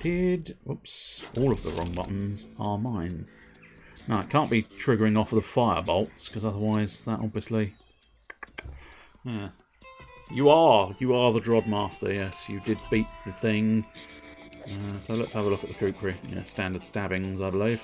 oops, all of the wrong buttons are mine. No, it can't be triggering off of the fire bolts, because otherwise that obviously. Yeah, you are the Drod Master. Yes, you did beat the thing. So let's have a look at the kukri. Yeah, standard stabbings, I believe.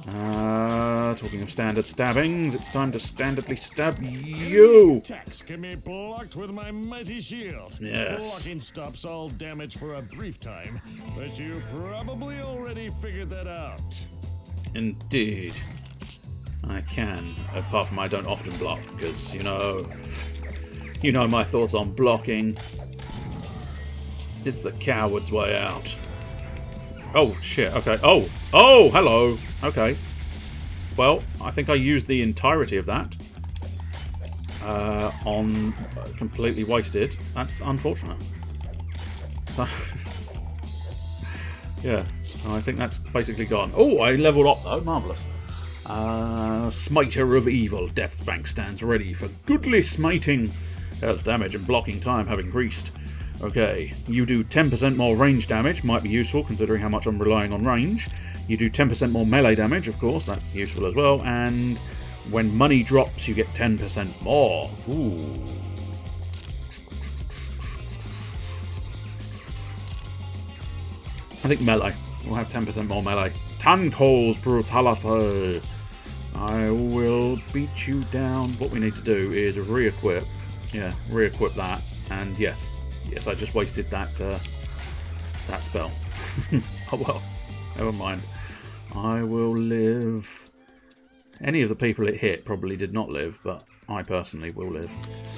Talking of standard stabbings, it's time to standardly stab you! Attacks can be blocked with my mighty shield. Yes. Blocking stops all damage for a brief time, but you probably already figured that out. Indeed. I can, apart from I don't often block, because, you know my thoughts on blocking. It's the coward's way out. Oh, shit, okay. Oh, hello. Okay. Well, I think I used the entirety of that on completely wasted. That's unfortunate. Yeah, I think that's basically gone. Oh, I leveled up though. Marvellous. Smiter of Evil. DeathSpank stands ready for goodly smiting. Health damage and blocking time have increased. Okay, you do 10% more range damage, might be useful considering how much I'm relying on range. You do 10% more melee damage, of course, that's useful as well. And when money drops, you get 10% more. Ooh. I think melee. We'll have 10% more melee. Tanko's brutality. I will beat you down. What we need to do is re-equip. Yeah, re-equip that. And yes, I just wasted that that spell. Oh well, never mind. I will live. Any of the people it hit probably did not live, but I personally will live.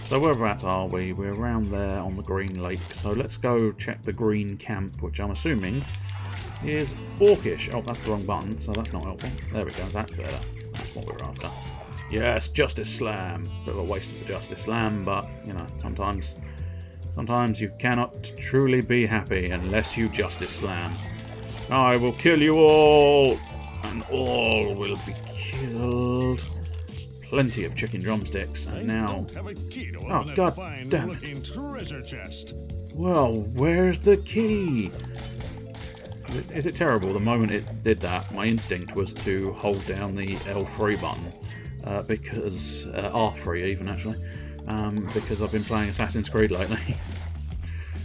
So whereabouts are we? We're around there on the green lake. So let's go check the green camp, which I'm assuming is Orcish. Oh, that's the wrong button, so that's not helpful. There we go, that's better. That's what we're after. Yes, Justice Slam. Bit of a waste of the Justice Slam, but, you know, sometimes you cannot truly be happy unless you Justice Slam. I will kill you all, and all will be killed. Plenty of chicken drumsticks, and now... Oh, god damn it. Treasure chest. Well, where's the key? Is it terrible? The moment it did that, my instinct was to hold down the L3 button, because R3 even actually, because I've been playing Assassin's Creed lately.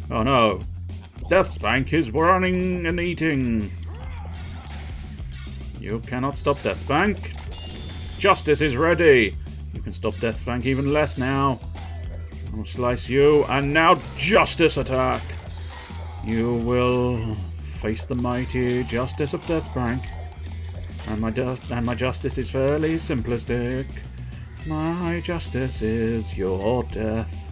Oh no, DeathSpank is running and eating. You cannot stop DeathSpank. Justice is ready. You can stop DeathSpank even less now. I'll slice you, and now Justice attack. You will face the mighty Justice of DeathSpank. And my justice is fairly simplistic. My justice is your death.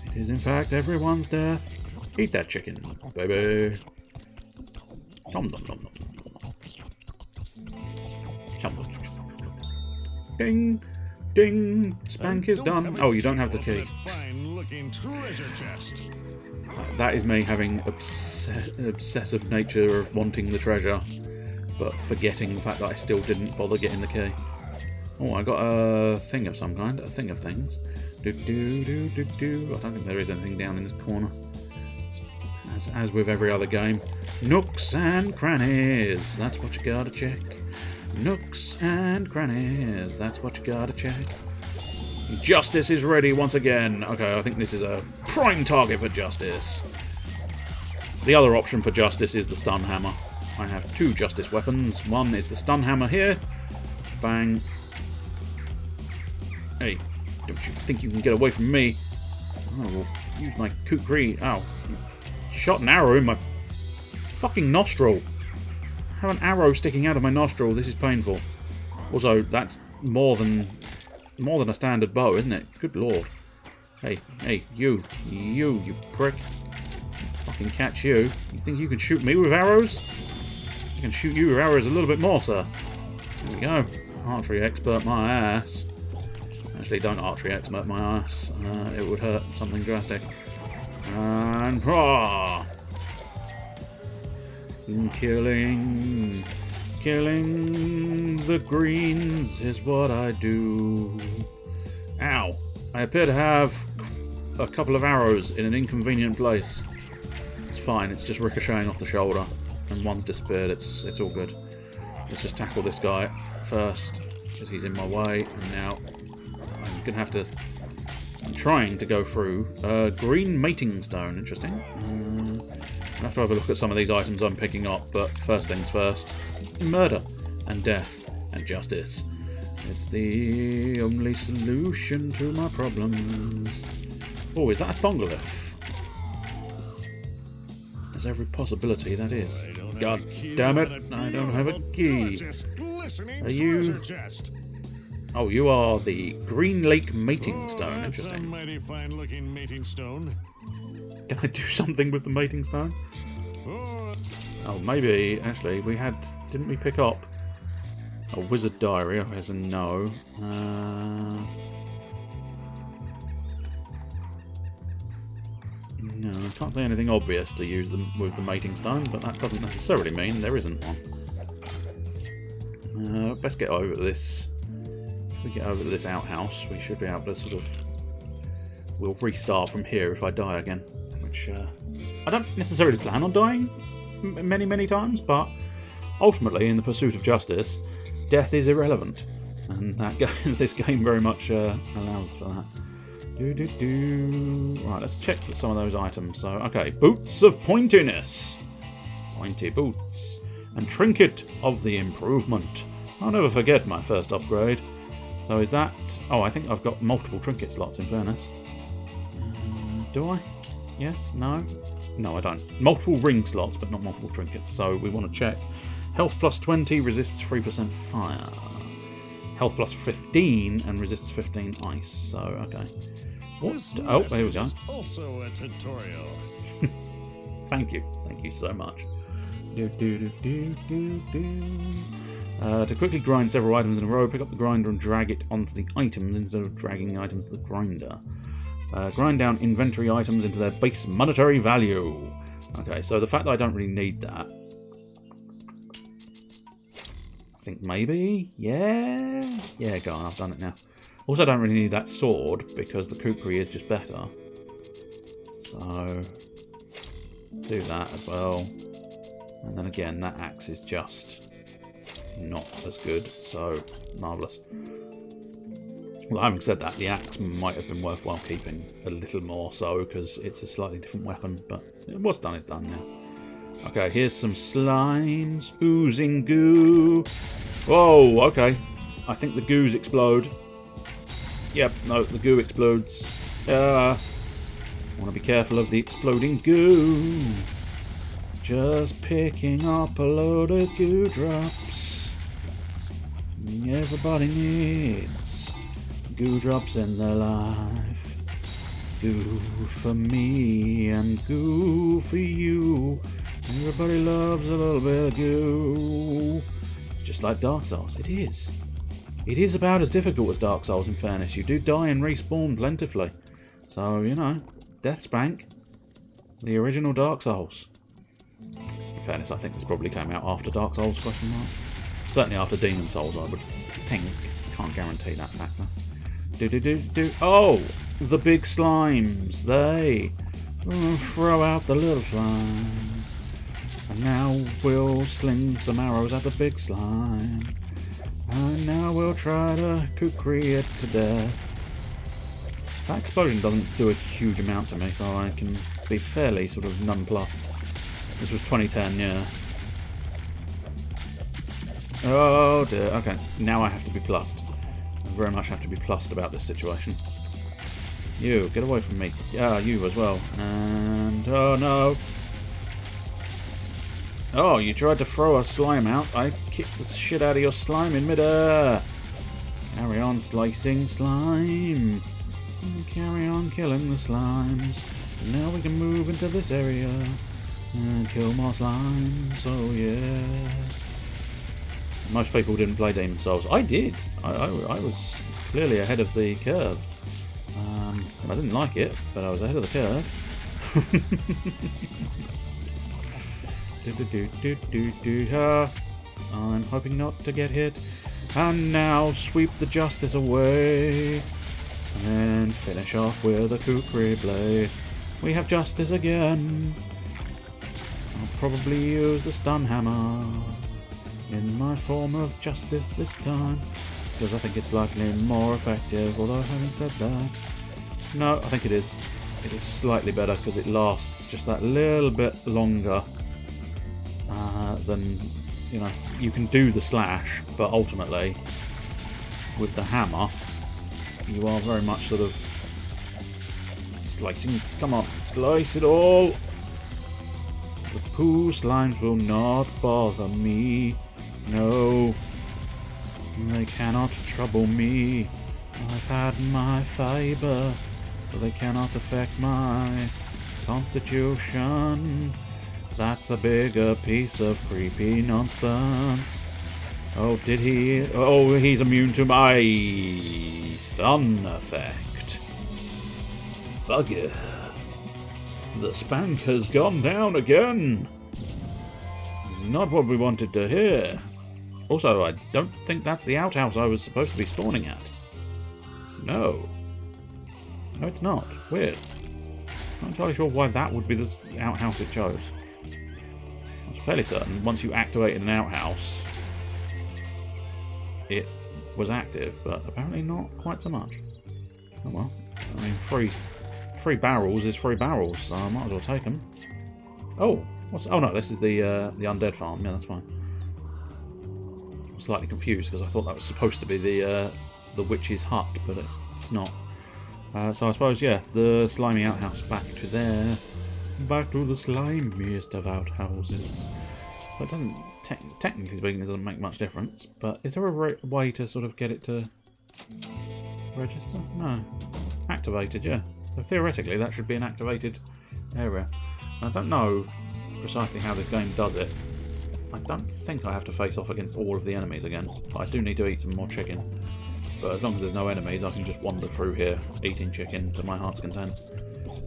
It is in fact everyone's death. Eat that chicken, baby. Nom nom nom nom. Ding, ding. Spank is done. Oh, you don't have the key. Fine-looking treasure chest. That is me having obsessive nature of wanting the treasure, but forgetting the fact that I still didn't bother getting the key. Oh, I got a thing of some kind. A thing of things. Do do do do do. I don't think there is anything down in this corner. As with every other game, nooks and crannies. That's what you gotta check. Nooks and crannies. That's what you gotta check. Justice is ready once again. Okay, I think this is a prime target for Justice. The other option for Justice is the stun hammer. I have two Justice weapons. One is the stun hammer here. Bang. Hey, don't you think you can get away from me? Oh, well, use my kukri. Ow. Shot an arrow in my fucking nostril. I have an arrow sticking out of my nostril. This is painful. Also, that's more than a standard bow, isn't it? Good lord. Hey, you prick. I'll fucking catch you. You think you can shoot me with arrows? I can shoot you with arrows a little bit more, sir. There we go. Archery expert my ass. Actually, don't archery expert my ass. It would hurt something drastic. And killing the greens is what I do. Ow! I appear to have a couple of arrows in an inconvenient place. It's fine, it's just ricocheting off the shoulder. And one's disappeared, it's all good. Let's just tackle this guy first, because he's in my way, and now I'm gonna have to... I'm trying to go through green mating stone, interesting. I'll have to have a look at some of these items I'm picking up, but first things first. Murder, and death, and justice. It's the only solution to my problems. Oh, is that a thongolith? There's every possibility that is. God damn it, I don't have a key. Are you... Oh, you are the Green Lake Mating Stone. Interesting. That's a mighty fine-looking mating stone. Can I do something with the mating stone? Oh, maybe, actually, we had... Didn't we pick up a wizard diary? Okay, so no. No, I can't say anything obvious to use them with the mating stone, but that doesn't necessarily mean there isn't one. Best get over this. If we get over to this outhouse, we should be able to sort of... We'll restart from here if I die again, which I don't necessarily plan on dying many times, but ultimately, in the pursuit of justice, death is irrelevant, and that this game very much allows for that. Right, let's check some of those items. So, okay, boots of pointiness, pointy boots, and trinket of the improvement. I'll never forget my first upgrade. So is that... Oh, I think I've got multiple trinket slots, in fairness. Do I? Yes? No? No, I don't. Multiple ring slots, but not multiple trinkets. So we want to check. Health plus 20, resists 3% fire. Health plus 15, and resists 15 ice. So, okay. What? Oh, there we go. Also a tutorial. Thank you so much. To quickly grind several items in a row, pick up the grinder and drag it onto the items instead of dragging the items to the grinder. Grind down inventory items into their base monetary value. Okay, so the fact that I don't really need that. I think maybe? Yeah, go on, I've done it now. Also, I don't really need that sword because the kukri is just better. So, do that as well. And then again, that axe is just not as good, so marvellous. Well, having said that, the axe might have been worthwhile keeping a little more so, because it's a slightly different weapon, but what's done is done now. Okay, here's some slimes, oozing goo. Whoa, okay. I think the goos explode. Yep, no, the goo explodes. I want to be careful of the exploding goo. Just picking up a load of goo drops. Everybody needs goo drops in their life. Goo for me and goo for you. Everybody loves a little bit of goo. It's just like Dark Souls. It is. It is about as difficult as Dark Souls, in fairness. You do die and respawn plentifully. So, you know, DeathSpank, the original Dark Souls. In fairness, I think this probably came out after Dark Souls, question mark. Certainly after Demon Souls, I would think. Can't guarantee that fact, though. Oh! The big slimes. They throw out the little slimes. And now we'll sling some arrows at the big slime. And now we'll try to kukri it to death. That explosion doesn't do a huge amount to me, so I can be fairly sort of nonplussed. This was 2010, yeah. Oh dear, okay. Now I have to be plussed. I very much have to be plussed about this situation. You, get away from me. Yeah, you as well. And, oh no. Oh, you tried to throw a slime out. I kicked the shit out of your slime in midair. Carry on slicing slime. Carry on killing the slimes. And now we can move into this area and kill more slimes. Oh yeah. Most people didn't play Demon Souls. I did. I was clearly ahead of the curve. I didn't like it, but I was ahead of the curve. I'm hoping not to get hit. And now sweep the justice away. And then finish off with a kukri blade. We have justice again. I'll probably use the stun hammer in my form of justice this time, because I think it's likely more effective, although having said that, no, I think it is. It is slightly better because it lasts just that little bit longer than, you know, you can do the slash, but ultimately with the hammer you are very much sort of slicing. Come on, slice it all. The poo slimes will not bother me. No, they cannot trouble me. I've had my fibre, so they cannot affect my constitution. That's a bigger piece of creepy nonsense. Oh, did he? Oh, he's immune to my stun effect. Bugger. The spank has gone down again. It's not what we wanted to hear. Also, I don't think that's the outhouse I was supposed to be spawning at. No. No, it's not. Weird. Not entirely sure why that would be the outhouse it chose. I was fairly certain once you activated an outhouse, it was active, but apparently not quite so much. Oh well. I mean, free barrels is free barrels, so I might as well take them. Oh, what's? Oh no, this is the undead farm. Yeah, that's fine. I'm slightly confused because I thought that was supposed to be the witch's hut, but it's not. So I suppose, yeah, the slimy outhouse back to there. Back to the slimiest of outhouses. So it doesn't, technically speaking, it doesn't make much difference, but is there a way to sort of get it to register? No. Activated, yeah. So theoretically that should be an activated area. I don't know precisely how this game does it. I don't think I have to face off against all of the enemies again, but I do need to eat some more chicken. But as long as there's no enemies, I can just wander through here, eating chicken to my heart's content.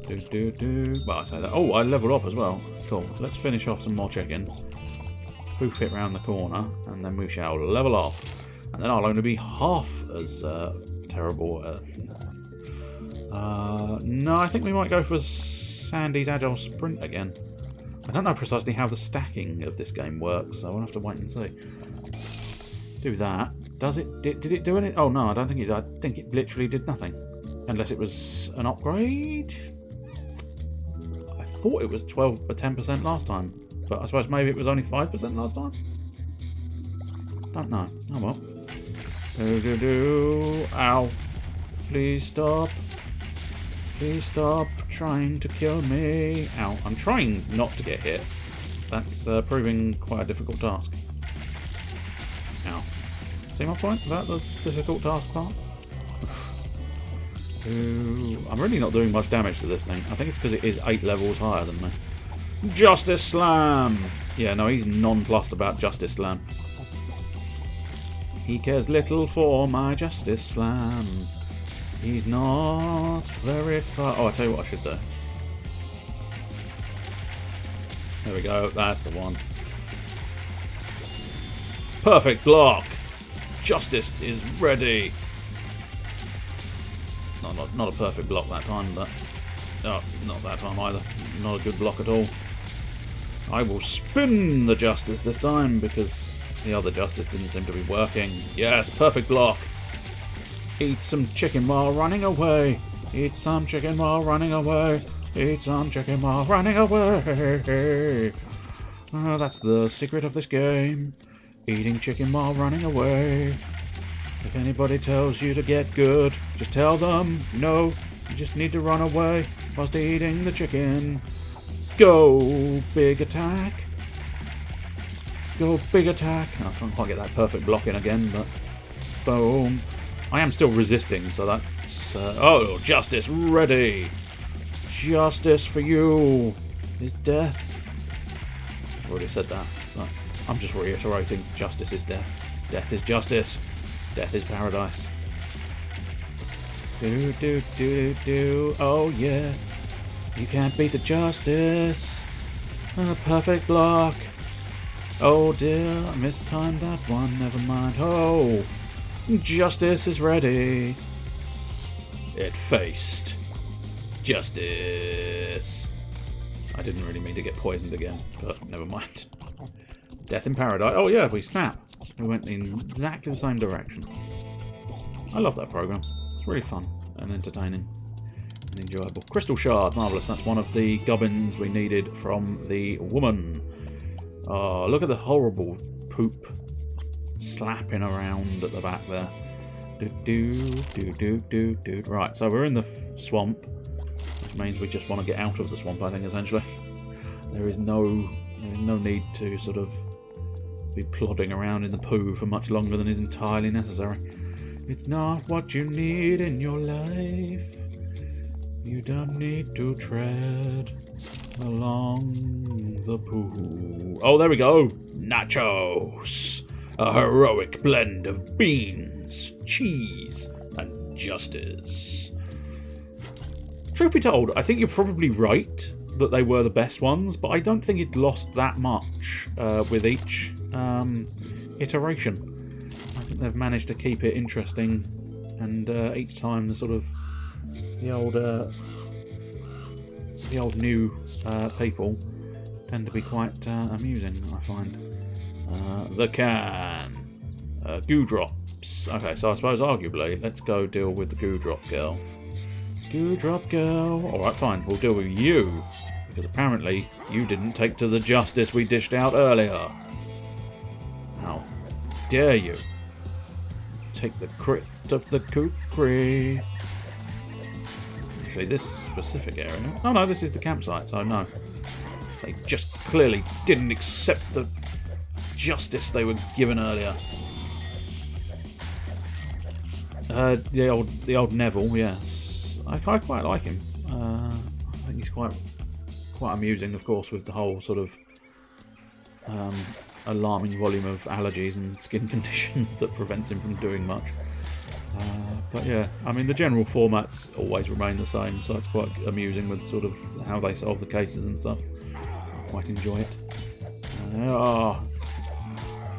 Well, I say that. Oh, I leveled up as well. Cool. Let's finish off some more chicken. Poof it round the corner, and then we shall level off. And then I'll only be half as terrible. No, I think we might go for Sandy's Agile Sprint again. I don't know precisely how the stacking of this game works, so I'll have to wait and see. Do that. Does it? Did it do anything? Oh no, I don't think it did. I think it literally did nothing. Unless it was an upgrade? I thought it was 12 or 10% last time. But I suppose maybe it was only 5% last time? Don't know. Oh well. Ow. Please stop. Please stop trying to kill me. Ow. I'm trying not to get hit. That's proving quite a difficult task. Ow. See my point about the difficult task part? I'm really not doing much damage to this thing. I think it's because it is 8 levels higher than me. Justice Slam! Yeah, no, he's nonplussed about Justice Slam. He cares little for my Justice Slam. He's not very far. Oh, I'll tell you what I should do. There we go, that's the one. Perfect block! Justice is ready! Not a perfect block that time, but... Oh, not that time either. Not a good block at all. I will spin the Justice this time, because the other Justice didn't seem to be working. Yes, perfect block! Eat some chicken while running away! Eat some chicken while running away! Eat some chicken while running away! That's the secret of this game. Eating chicken while running away. If anybody tells you to get good, just tell them, no, you just need to run away whilst eating the chicken. Go, big attack. Go, big attack. I can't quite get that perfect block in again, but boom. I am still resisting, so that's... oh, Justice ready. Justice for you is death. I've already said that, but I'm just reiterating, justice is death. Death is justice. Death is paradise. Do, do, do, do. Oh, yeah. You can't beat the Justice. A perfect block. Oh, dear. I mistimed that one. Never mind. Oh. Justice is ready. It faced Justice. I didn't really mean to get poisoned again, but never mind. Death in paradise. Oh, yeah, we snap. We went in exactly the same direction. I love that program. It's really fun and entertaining and enjoyable. Crystal Shard, marvellous. That's one of the gubbins we needed from the woman. Oh, look at the horrible poop slapping around at the back there. Right, so we're in the swamp, which means we just want to get out of the swamp, I think, essentially. There is no need to sort of be plodding around in the poo for much longer than is entirely necessary. It's not what you need in your life. You don't need to tread along the poo. Oh, there we go. Nachos. A heroic blend of beans, cheese, and justice. Truth be told, I think you're probably right that they were the best ones, but I don't think it lost that much with each iteration. I think they've managed to keep it interesting, and each time the sort of the old new people tend to be quite amusing, I find. The can. Goo drops. Okay, so I suppose arguably, let's go deal with the goo drop girl. Goo drop girl. Alright, fine, we'll deal with you. Because apparently you didn't take to the justice we dished out earlier. How dare you? Take the crit of the kukri. Actually, this specific area... Oh no, this is the campsite, so no. They just clearly didn't accept the justice they were given earlier. The old Neville, yes. I quite like him. I think he's quite amusing, of course, with the whole sort of alarming volume of allergies and skin conditions that prevents him from doing much. But yeah, I mean, the general formats always remain the same, so it's quite amusing with sort of how they solve the cases and stuff. I quite enjoy it.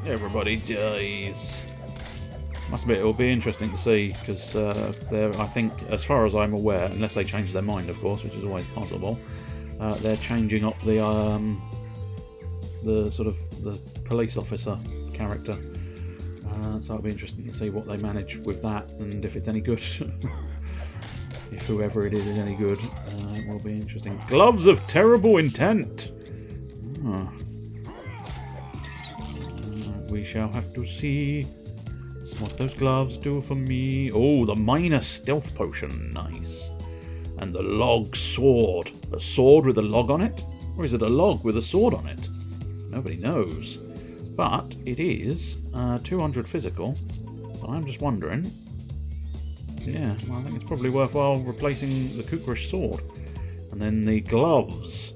Everybody dies. Must admit, it will be interesting to see, because I think, as far as I'm aware, unless they change their mind, of course, which is always possible, they're changing up the the sort of the police officer character. So it'll be interesting to see what they manage with that and if it's any good. If whoever it is any good, it will be interesting. Gloves of terrible intent. We shall have to see what those gloves do for me. Oh, the minor stealth potion. Nice. And the log sword. A sword with a log on it? Or is it a log with a sword on it? Nobody knows. But it is 200 physical. So I'm just wondering. Yeah, well, I think it's probably worthwhile replacing the Kukrish sword. And then the gloves.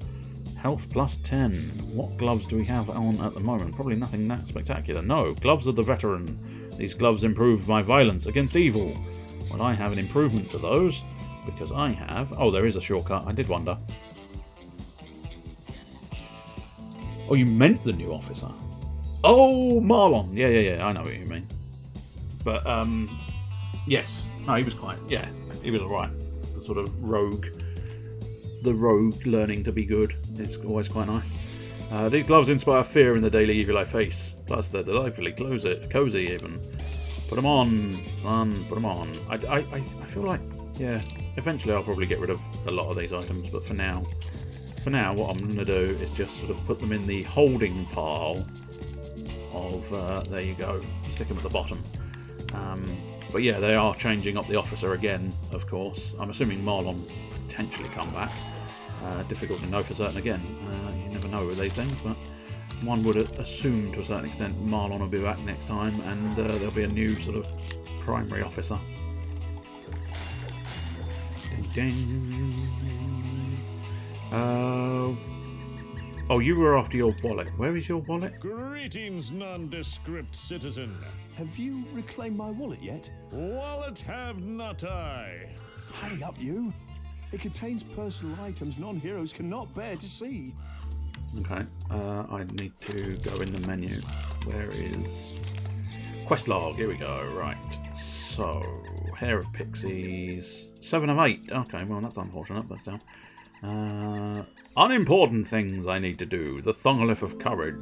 Health plus 10. What gloves do we have on at the moment? Probably nothing that spectacular. No, gloves of the veteran. These gloves improve my violence against evil. Well, I have an improvement to those. Because I have... Oh, there is a shortcut. I did wonder. Oh, you meant the new officer. Oh, Marlon. Yeah. I know what you mean. But, yes. No, he was quite... Yeah, he was alright. The sort of rogue... The rogue learning to be good is always quite nice. These gloves inspire fear in the daily evil I face. Plus, they're delightfully cozy even. Put them on, son. Put them on. I feel like... Yeah, eventually I'll probably get rid of a lot of these items, but for now, what I'm going to do is just sort of put them in the holding pile of, there you go, stick them at the bottom. But yeah, they are changing up the officer again, of course. I'm assuming Marlon potentially come back. Difficult to know for certain again. You never know with these things, but one would assume to a certain extent Marlon will be back next time, and there'll be a new sort of primary officer. Oh, you were after your wallet. Where is your wallet? Greetings, nondescript citizen. Have you reclaimed my wallet yet? Wallet have not I. Hurry up, you. It contains personal items non-heroes cannot bear to see. Okay, I need to go in the menu. Where is... Quest log, here we go, right. So, Hair of Pixies... 7 of 8. Okay, well that's unfortunate, but still. Unimportant things I need to do. The Thongolith of Courage.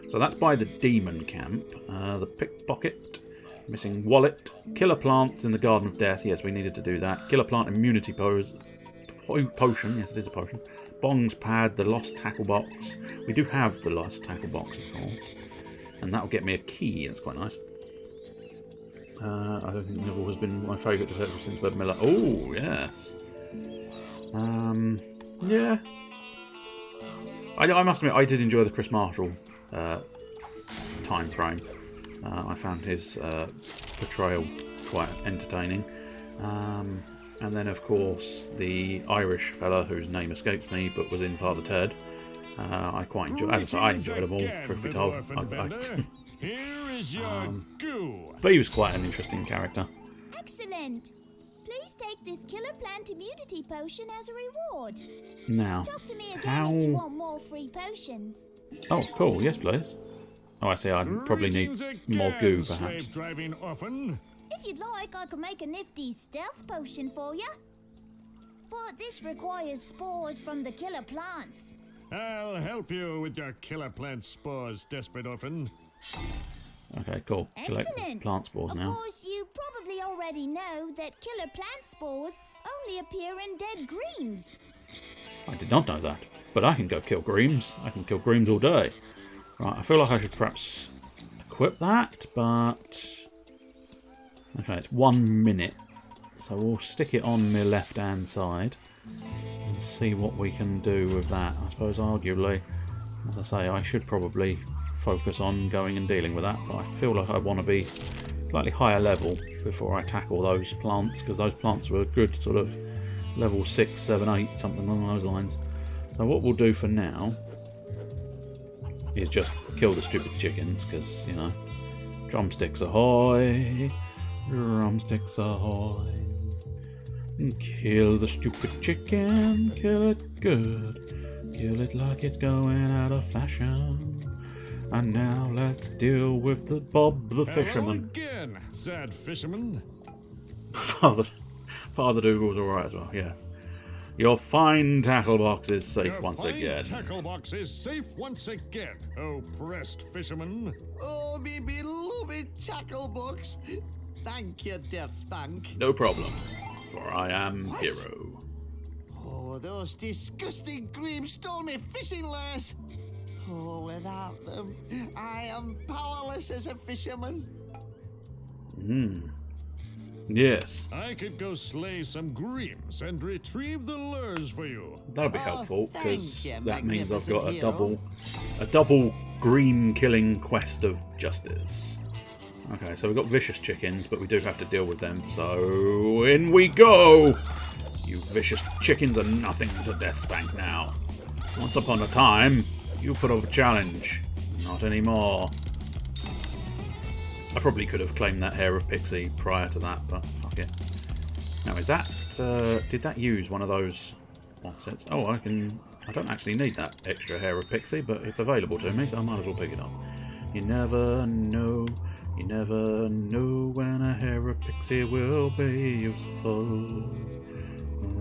So that's by the Demon Camp. The Pickpocket. Missing Wallet. Killer Plants in the Garden of Death. Yes, we needed to do that. Killer Plant Immunity Potion. Yes, it is a potion. Bong's Pad. The Lost Tackle Box. We do have the Lost Tackle Box, of course. And that'll get me a key. That's quite nice. I don't think Neville has been my favourite detective since Bud Miller. Oh, yes. Yeah. I must admit, I did enjoy the Chris Marshall time frame. I found his portrayal quite entertaining. And then, of course, the Irish fella whose name escapes me but was in Father Ted. I quite enjoyed. As I say, I enjoyed them all, truth be told. Here is your goo. But he was quite an interesting character. Excellent. Please take this Killer Plant Immunity Potion as a reward. Now, Talk to me again how... if you want more free potions. Oh, cool. Yes, please. Oh, I see. I probably need more goo, perhaps. Driving orphan. If you'd like, I can make a nifty stealth potion for you. But this requires spores from the killer plants. I'll help you with your killer plant spores, desperate orphan. Okay, cool. Collect Excellent. plant spores now. Of course, you probably already know that killer plant spores only appear in dead greens. I did not know that, but I can go kill Greams. I can kill Greams all day. Right, I feel like I should perhaps equip that, but... Okay, it's 1 minute, so we'll stick it on the left-hand side and see what we can do with that. I suppose, arguably, as I say, I should probably focus on going and dealing with that, but I feel like I want to be slightly higher level before I tackle those plants, because those plants were a good sort of level 6, 7, 8, something along those lines. So what we'll do for now is just kill the stupid chickens, because, you know, drumsticks ahoy, drumsticks ahoy, and kill the stupid chicken, kill it good, kill it like it's going out of fashion. And now let's deal with the Bob the Fisherman. Hello again, sad fisherman. Father Dougal's alright as well, yes. Your fine tackle box is safe Your once fine again. tackle box is safe once again, oh pressed fisherman. Oh, me beloved tackle box. Thank you, DeathSpank. No problem, for I am hero. Oh, those disgusting creams stole me fishing lures. Oh, without them, I am powerless as a fisherman. Yes, I could go slay some greens and retrieve the lures for you. that'll be Oh, helpful, thank because you, that means I've got a magnificent double green killing quest of justice. Okay, so we've got vicious chickens, but we do have to deal with them, so in we go! You vicious chickens are nothing to DeathSpank now. Once upon a time, you put up a challenge. Not anymore. I probably could have claimed that hair of pixie prior to that, but fuck it. Now, is that... did that use one of those offsets? Oh, I don't actually need that extra hair of pixie, but it's available to me, so I might as well pick it up. You never know when a hair of pixie will be useful.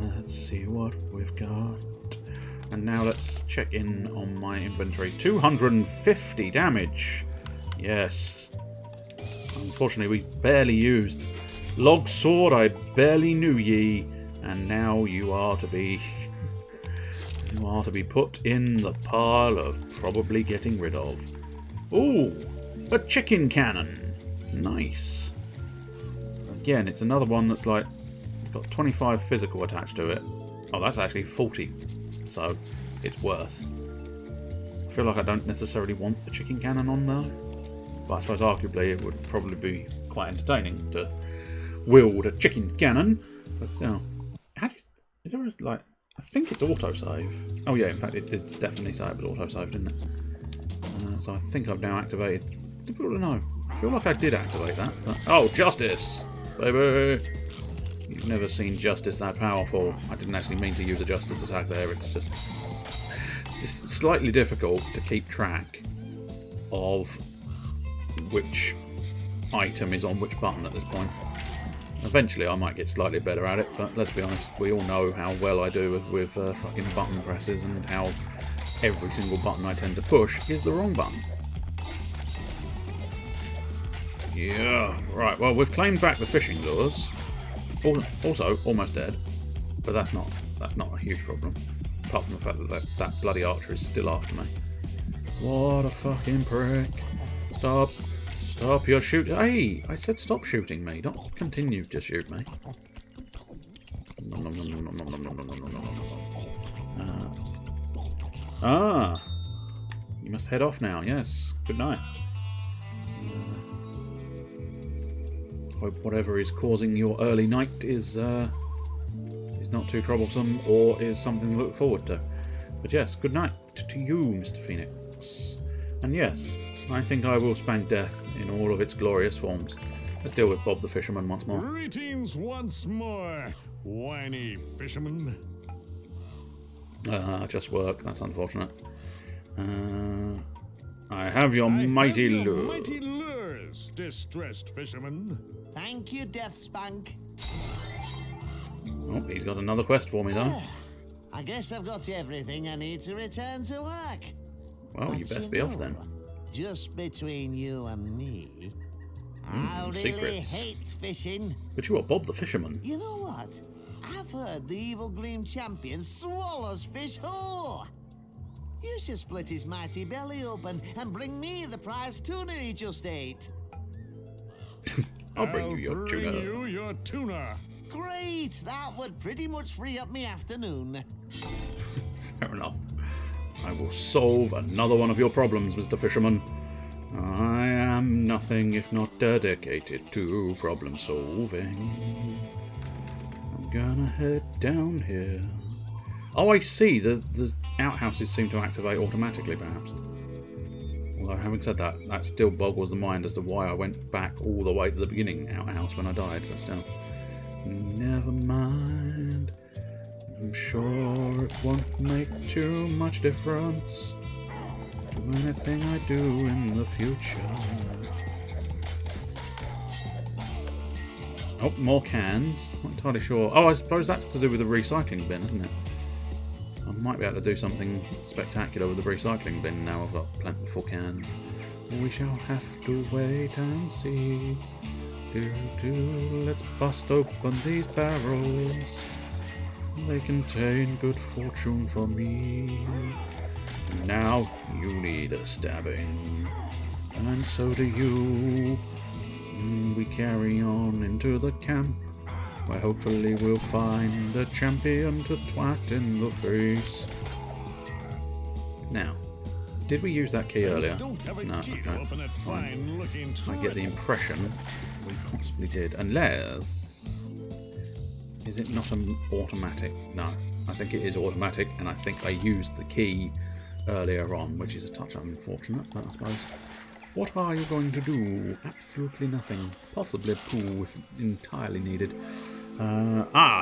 Let's see what we've got. And now let's check in on my inventory. 250 damage. Yes. Unfortunately, we barely used Log Sword. I barely knew ye, and now you are to be put in the pile of probably getting rid of. Ooh, a chicken cannon. Nice. Again, it's another one that's like, it's got 25 physical attached to it. Oh, that's actually 40, so it's worse. I feel like I don't necessarily want the chicken cannon on there, but I suppose arguably it would probably be quite entertaining to wield a chicken cannon. But still, is there a, like, I think it's autosave. Oh yeah, in fact it did definitely say it was autosave, didn't it? So I think I've now activated. No, I feel like I did activate that. But, oh, justice, baby! You've never seen justice that powerful. I didn't actually mean to use a justice attack there. It's just slightly difficult to keep track of which item is on which button at this point. Eventually I might get slightly better at it, but let's be honest, we all know how well I do with fucking button presses, and how every single button I tend to push is the wrong button. Yeah, right, well, we've claimed back the fishing lures. Also, almost dead, but that's not a huge problem, apart from the fact that that bloody archer is still after me. What a fucking prick. Stop your shooting. Hey, I said stop shooting me, don't continue to shoot me. You must head off now, yes. Good night. Hope whatever is causing your early night is not too troublesome, or is something to look forward to. But yes, good night to you, Mr. Phoenix. And yes, I think I will spank death in all of its glorious forms. Let's deal with Bob the Fisherman once more. Greetings once more, whiny fisherman. Just work, that's unfortunate. I have your mighty lures. Mighty lures, distressed fisherman. Thank you, DeathSpank. Oh, he's got another quest for me, though. I guess I've got everything I need to return to work. Well, But you best be off then. Just between you and me, I really secrets. hate fishing. But you are Bob the Fisherman. You know what? I've heard the evil green champion swallows fish whole. You should split his mighty belly open and bring me the prize tuna he just ate. I'll bring you your tuna. Bring you your tuna. Great! That would pretty much free up my afternoon. Fair enough. I will solve another one of your problems, Mr. Fisherman. I am nothing if not dedicated to problem solving. I'm gonna head down here. Oh, I see. The outhouses seem to activate automatically, perhaps. Although, having said that, that still boggles the mind as to why I went back all the way to the beginning outhouse when I died, but still. Never mind. I'm sure it won't make too much difference to anything I do in the future. Oh, more cans. Not entirely sure. Oh, I suppose that's to do with the recycling bin, isn't it? So I might be able to do something spectacular with the recycling bin now I've got plentiful cans. We shall have to wait and see. Let's bust open these barrels. They contain good fortune for me. Now you need a stabbing, and so do you. We carry on into the camp, where hopefully we'll find a champion to twat in the face. Now, did we use that key earlier? Don't have a No, key okay. to open that fine-looking I get the impression we possibly did, unless... Is it not an automatic? No, I think it is automatic, and I think I used the key earlier on, which is a touch unfortunate, but I suppose. What are you going to do? Absolutely nothing. Possibly a pool if entirely needed.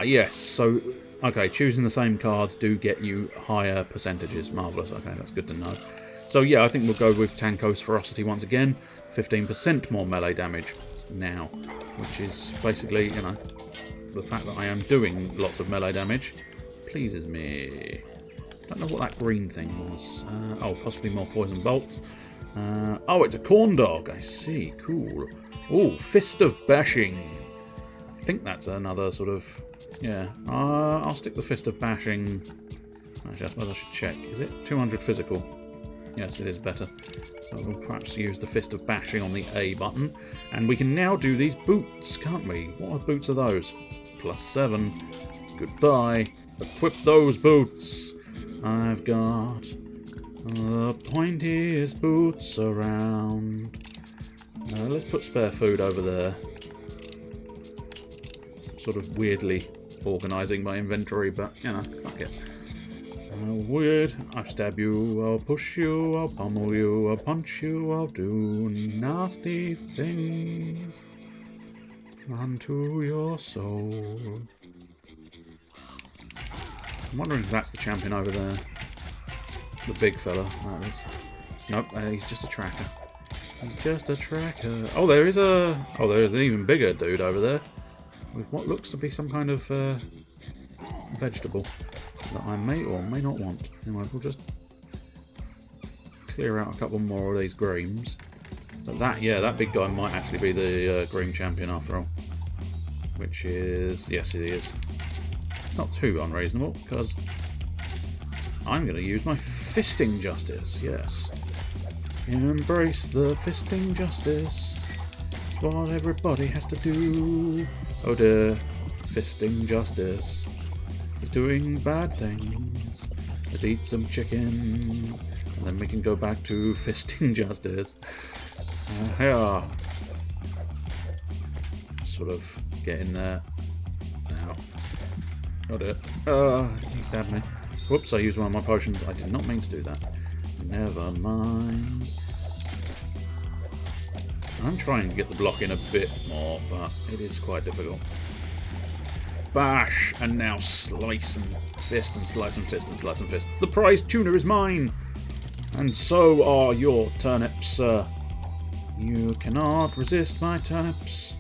Yes, so... Okay, choosing the same cards do get you higher percentages. Marvellous, okay, that's good to know. So yeah, I think we'll go with Tanko's Ferocity once again. 15% more melee damage now, which is basically, you know, the fact that I am doing lots of melee damage pleases me. Don't know what that green thing was. Oh, possibly more poison bolts. Oh, it's a corn dog. I see. Cool. Oh, Fist of Bashing. I think that's another sort of... Yeah. I'll stick the Fist of Bashing. Actually, I suppose I should check. Is it 200 physical? Yes, it is better. So we'll perhaps use the Fist of Bashing on the A button. And we can now do these boots, can't we? What boots are those? +7. Goodbye. Equip those boots. I've got the pointiest boots around. Let's put spare food over there. Sort of weirdly organising my inventory, but, you know, fuck it. Weird. I'll stab you, I'll push you, I'll pummel you, I'll punch you, I'll do nasty things unto your soul. I'm wondering if that's the champion over there. The big fella, that is. Nope, he's just a tracker. He's just a tracker. Oh, there is a... Oh, there is an even bigger dude over there. With what looks to be some kind of vegetable that I may or may not want. Anyway, we'll just clear out a couple more of these greens. But that, yeah, that big guy might actually be the green champion after all. Which is... Yes, it is. It's not too unreasonable, because I'm going to use my fisting justice, yes. Embrace the fisting justice. It's what everybody has to do. Oh dear, fisting justice is doing bad things. Let's eat some chicken, and then we can go back to fisting justice. Yeah. Sort of get in there. Now. Got it. He stabbed me. Whoops, I used one of my potions. I did not mean to do that. Never mind. I'm trying to get the block in a bit more, but it is quite difficult. Bash! And now slice and fist and slice and fist and slice and fist. The prize tuna is mine! And so are your turnips, sir. You cannot resist my turnips.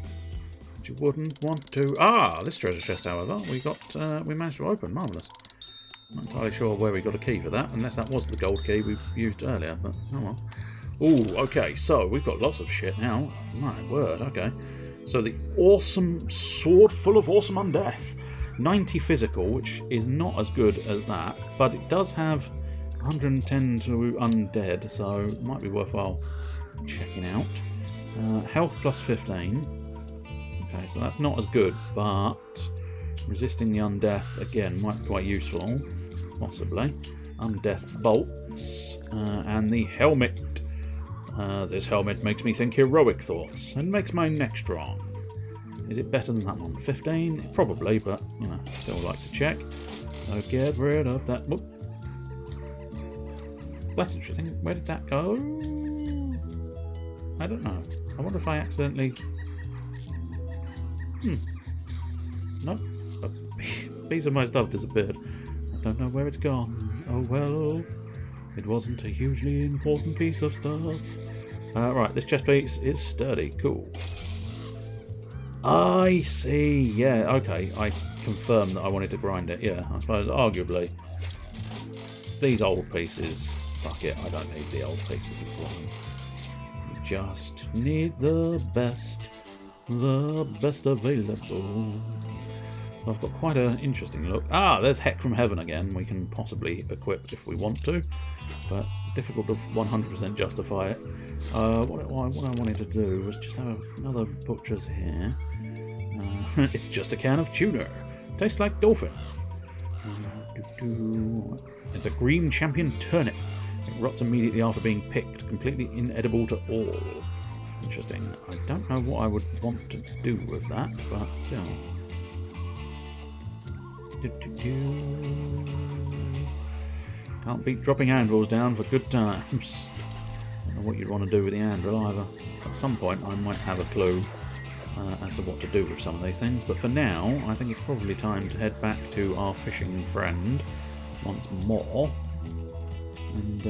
But you wouldn't want to. Ah, this treasure chest, however, we managed to open. Marvellous. Not entirely sure where we got a key for that, unless that was the gold key we used earlier, but oh well. Ooh, okay, so we've got lots of shit now. My word, okay. So the awesome sword full of awesome undeath. 90 physical, which is not as good as that, but it does have 110 to undead, so it might be worthwhile checking out. Health plus 15. Okay, so that's not as good, but resisting the undeath, again, might be quite useful. Possibly. Undeath bolts. And the helmet. This helmet makes me think heroic thoughts, and makes my neck strong. Is it better than that one? 15? Probably, but, you know, still like to check. So get rid of that. Whoop. That's interesting. Where did that go? I don't know. I wonder if I accidentally... Nope. A piece of my stuff disappeared. I don't know where it's gone. Oh well. It wasn't a hugely important piece of stuff. Right, this chest piece is sturdy. Cool. I see. Yeah, okay. I confirmed that I wanted to grind it. Yeah, I suppose arguably these old pieces. Fuck it, I don't need the old pieces of one. Just need the best available. I've got quite an interesting look. Ah, there's Heck from Heaven again. We can possibly equip if we want to, but difficult to 100% justify it. What I wanted to do was just have another butcher's here. It's just a can of tuna. Tastes like dolphin. It's a green champion turnip. It rots immediately after being picked, completely inedible to all. Interesting. I don't know what I would want to do with that, but still. Can't beat dropping anvils down for good times. Don't know what you'd want to do with the anvil either. At some point I might have a clue as to what to do with some of these things, but for now I think it's probably time to head back to our fishing friend once more and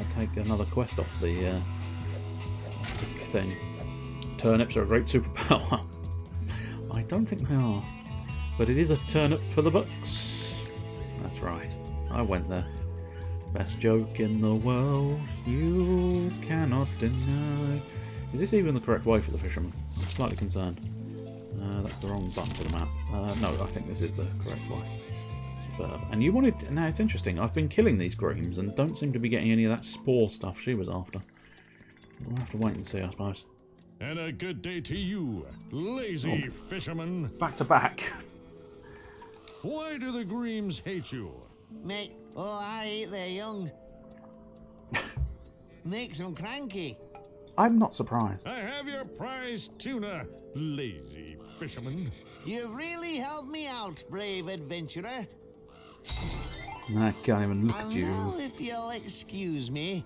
take another quest off the thing. Turnips are a great superpower. I don't think they are, but it is a turnip for the books. That's right, I went there. Best joke in the world, you cannot deny. Is this even the correct way for the fisherman? I'm slightly concerned. That's the wrong button for the map. No, I think this is the correct way. Superb. And you wanted... Now, it's interesting. I've been killing these greens and don't seem to be getting any of that spore stuff she was after. We'll have to wait and see, I suppose. And a good day to you, lazy fisherman. Back to back. Why do the Greens hate you? Mate, I eat their young. Makes them cranky. I'm not surprised. I have your prize tuna, lazy fisherman. You've really helped me out, brave adventurer. I can't even look And at you. now, if you'll excuse me,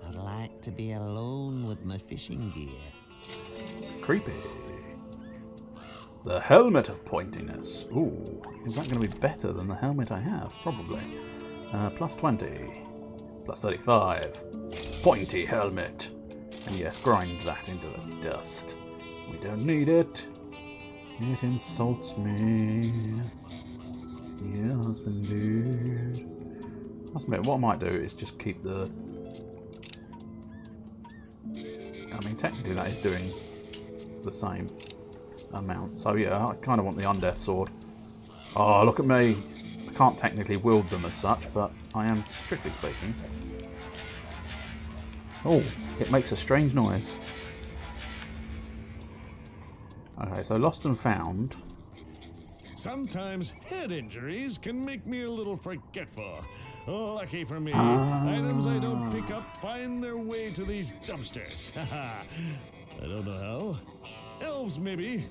I'd like to be alone with my fishing gear. Creepy. The helmet of pointiness. Ooh, is that going to be better than the helmet I have? Probably. Plus 20. Plus 35. Pointy helmet. And yes, grind that into the dust. We don't need it. It insults me. Yes, indeed. I must admit, what I might do is just keep the... I mean, technically that is doing the same amount. So yeah, I kind of want the undeath sword. Oh, look at me. I can't technically wield them as such, but I am, strictly speaking. Oh, it makes a strange noise. Okay, so lost and found. Sometimes head injuries can make me a little forgetful. Lucky for me, items I don't pick up find their way to these dumpsters. I don't know how. Elves, maybe.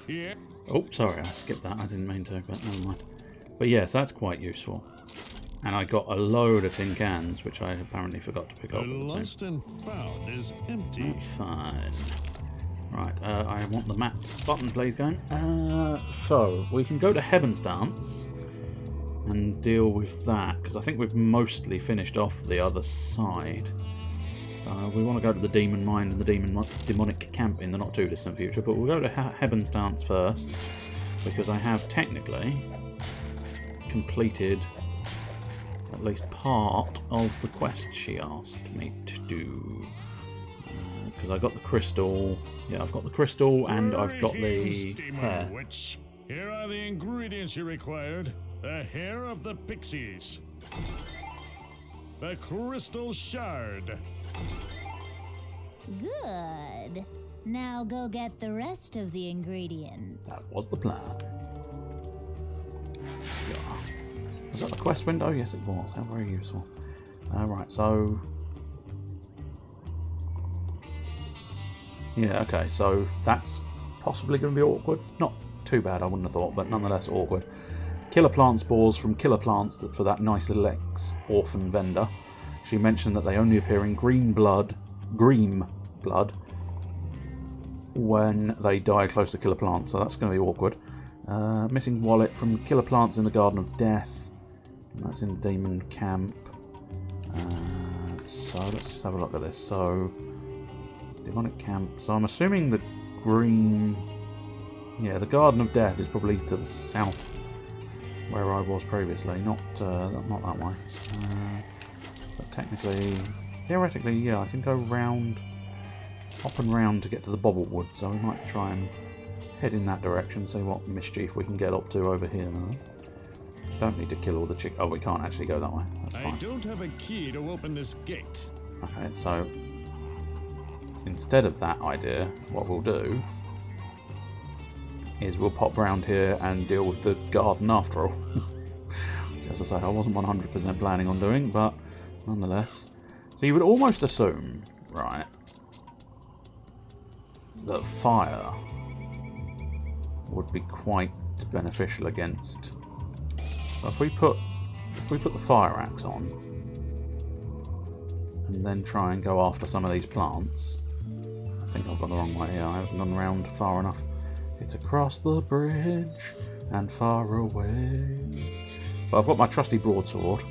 Yeah. Oh, sorry, I skipped that. I didn't mean to, but never mind. But yes, that's quite useful. And I got a load of tin cans, which I apparently forgot to pick up. The lost and found is empty. That's fine. Right, I want the map button, please, going. So, we can go to Heaven's Dance and deal with that, because I think we've mostly finished off the other side. So, we want to go to the Demon Mine and the Demonic Camp in the not too distant future, but we'll go to Heaven's Dance first, because I have technically completed at least part of the quest she asked me to do. Because I got the crystal. Yeah, I've got the crystal and I've got the hair. Witch. Here are the ingredients you required. The hair of the pixies. The crystal shard. Good. Now go get the rest of the ingredients. That was the plan. Yeah. Was that the quest window? Yes, it was. How very useful. Right, so... Yeah, okay, so that's possibly going to be awkward. Not too bad, I wouldn't have thought, but nonetheless awkward. Killer plant spores from killer plants for that nice little ex-orphan vendor. She mentioned that they only appear in green blood when they die close to killer plants, so that's going to be awkward. Missing wallet from killer plants in the Garden of Death. That's in Demon Camp. So let's just have a look at this. So Demonic camp. So I'm assuming the green... Yeah, the Garden of Death is probably to the south where I was previously, not that way. But technically, theoretically, yeah, I can go round, up and round to get to the Bobblewood, so we might try and head in that direction, see what mischief we can get up to over here. Don't need to kill all the chick. Oh, we can't actually go that way. That's fine. I don't have a key to open this gate. Okay, so instead of that idea, what we'll do is we'll pop round here and deal with the garden after all. As I say, I wasn't 100% planning on doing, but nonetheless. So you would almost assume, right, that fire would be quite beneficial against. So if we put the fire axe on and then try and go after some of these plants. I think I've gone the wrong way here. I haven't gone round far enough. It's across the bridge and far away. But I've got my trusty broadsword,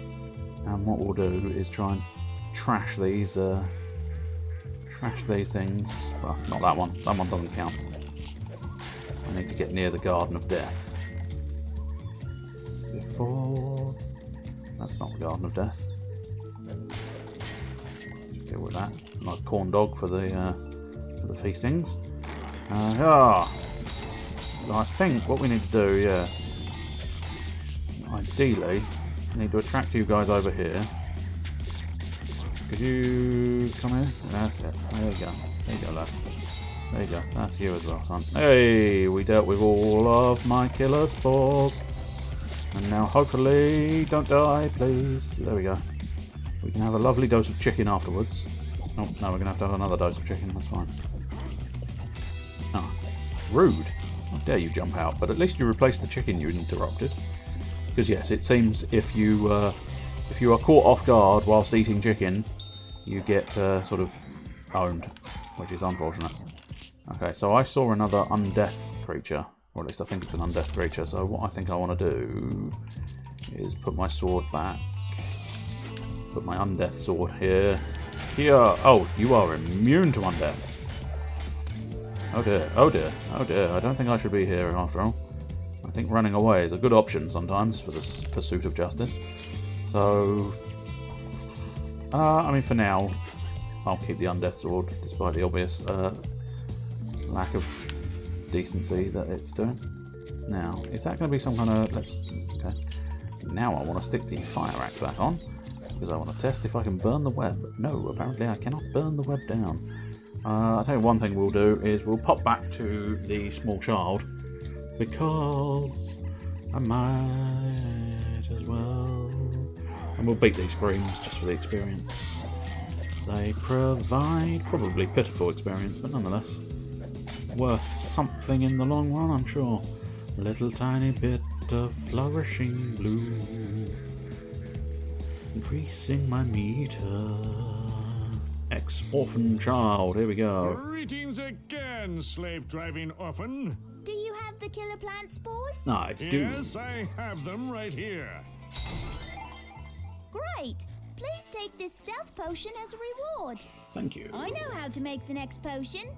and what we'll do is try and trash these things. Well, not that one. That one doesn't count. I need to get near the Garden of Death before. That's not the Garden of Death. Deal with that. Nice corn dog for the feastings. I think what we need to do, yeah, ideally, I need to attract you guys over here. Could you come here? That's it. There you go. There you go, lad. There you go. That's you as well, son. Hey, we dealt with all of my killer spores. And now hopefully, don't die, please. There we go. We can have a lovely dose of chicken afterwards. Oh, no, we're going to have another dose of chicken. That's fine. Oh, rude. How dare you jump out? But at least you replaced the chicken you interrupted. Because yes, it seems if you are caught off guard whilst eating chicken, you get sort of owned, which is unfortunate. Okay, so I saw another undeath creature, or at least I think it's an undeath creature. So what I think I want to do is put my sword back, put my undeath sword here. Here. Oh, you are immune to undeath. Oh dear, oh dear, oh dear. I don't think I should be here after all. I think running away is a good option sometimes for this pursuit of justice. So, I mean, for now, I'll keep the undeath sword, despite the obvious lack of decency that it's doing. Now, is that going to be some kind of... Okay. Now I want to stick the fire axe back on, because I want to test if I can burn the web. No, apparently I cannot burn the web down. I'll tell you one thing we'll do is we'll pop back to the small child, because I might as well. And we'll beat these screams just for the experience. They provide probably pitiful experience, but nonetheless worth something in the long run, I'm sure. A little tiny bit of flourishing blue, increasing my meter. Ex-orphan child, here we go. Greetings again, slave-driving orphan. Do you have the killer plant spores? I do. Yes, I have them right here. Great! Please take this stealth potion as a reward. Thank you. I know how to make the next potion,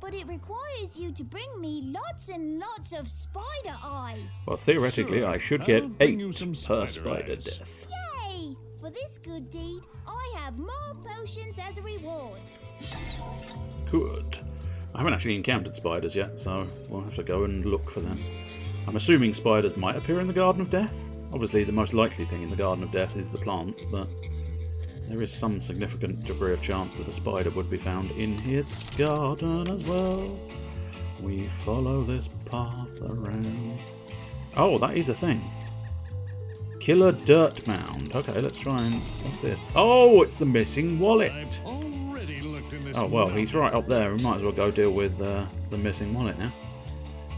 but it requires you to bring me lots and lots of spider eyes. Well, theoretically, Sure, I should I'll get bring 8 you some per spider spider eyes. death. Yay! For this good deed, I have more potions as a reward. Good. I haven't actually encountered spiders yet, so we'll have to go and look for them. I'm assuming spiders might appear in the Garden of Death. Obviously, the most likely thing in the Garden of Death is the plants, but there is some significant degree of chance that a spider would be found in its garden as well. We follow this path around. Oh, that is a thing. Killer dirt mound. Okay, let's try and... What's this? Oh, it's the missing wallet. I've already looked in this. Oh, well, he's right up there. We might as well go deal with the missing wallet now.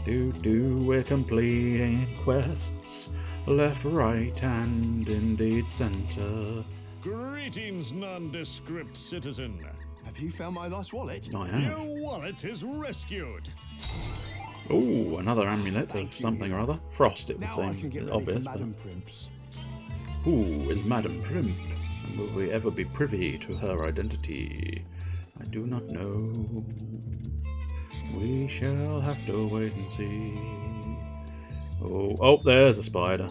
We're completing quests. Left, right, and indeed centre. Greetings, nondescript citizen. Have you found my lost wallet? I have. Your wallet is rescued. Oh, another amulet of something or other. Frost, it would Now I can seem. get ready Obvious, for but... Madam Primps. Who is Madam Primp? And will we ever be privy to her identity? I do not know. We shall have to wait and see. Oh, there's a spider.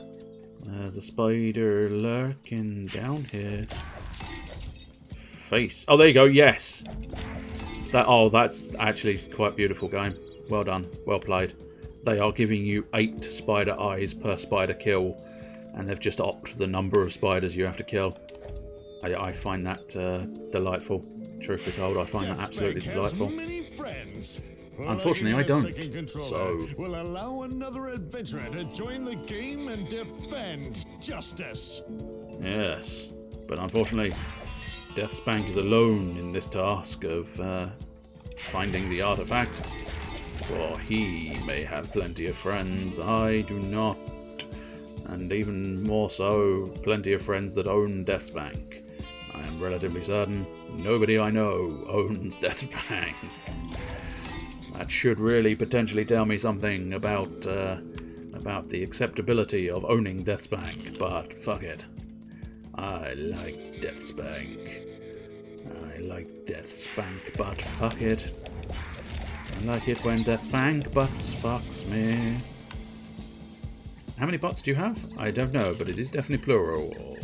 There's a spider lurking down here. Face. Oh, there you go. Yes. That's actually quite beautiful game. Well done. Well played. They are giving you 8 spider eyes per spider kill, and they've just upped the number of spiders you have to kill. I find that delightful. Truth be told, I find that absolutely delightful. Unfortunately, I don't. So we'll allow another adventurer to join the game and defend justice. yes, but unfortunately, DeathSpank is alone in this task of finding the artifact. For he may have plenty of friends, I do not. And even more so, plenty of friends that own DeathSpank. I am relatively certain nobody I know owns DeathSpank. That should really potentially tell me something about the acceptability of owning DeathSpank, but fuck it. I like DeathSpank. I like DeathSpank, but fuck it. I like it when DeathSpank butts fucks me. How many butts do you have? I don't know, but it is definitely plural.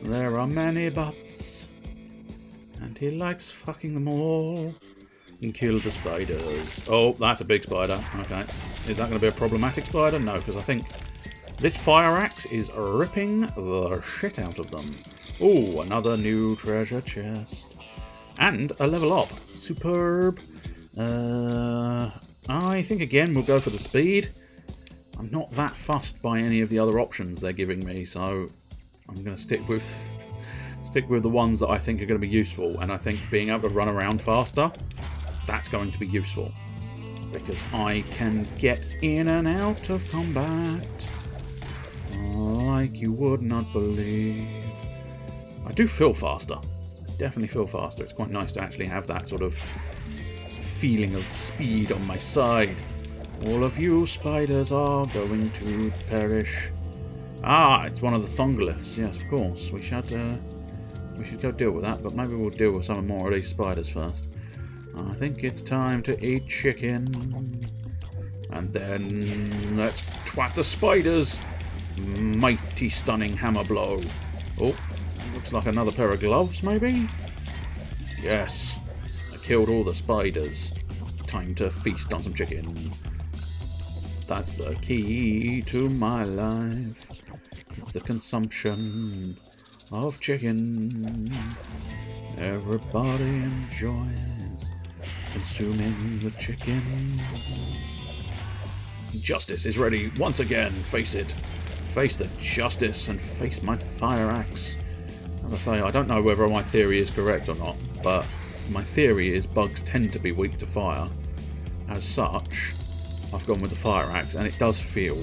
There are many butts, and he likes fucking them all. And kill the spiders. Oh, that's a big spider. Okay. Is that going to be a problematic spider? No, because I think this fire axe is ripping the shit out of them. Oh, another new treasure chest. And a level up. Superb. I think again we'll go for the speed. I'm not that fussed by any of the other options they're giving me, so I'm going to stick with the ones that I think are going to be useful. And I think being able to run around faster, that's going to be useful, because I can get in and out of combat like you would not believe. I do feel faster. Definitely feel faster. It's quite nice to actually have that sort of feeling of speed on my side. All of you spiders are going to perish. Ah, it's one of the thongoliths. Yes, of course. We should go deal with that, but maybe we'll deal with some more of these spiders first. I think it's time to eat chicken. And then let's twat the spiders. Mighty stunning hammer blow. Oh, looks like another pair of gloves, maybe? Yes, I killed all the spiders. Time to feast on some chicken. That's the key to my life. It's the consumption of chicken. Everybody enjoys consuming the chicken. Justice is ready once again. Face it. Face the justice and face my fire axe. As I say, I don't know whether my theory is correct or not, but my theory is bugs tend to be weak to fire. As such, I've gone with the fire axe, and it does feel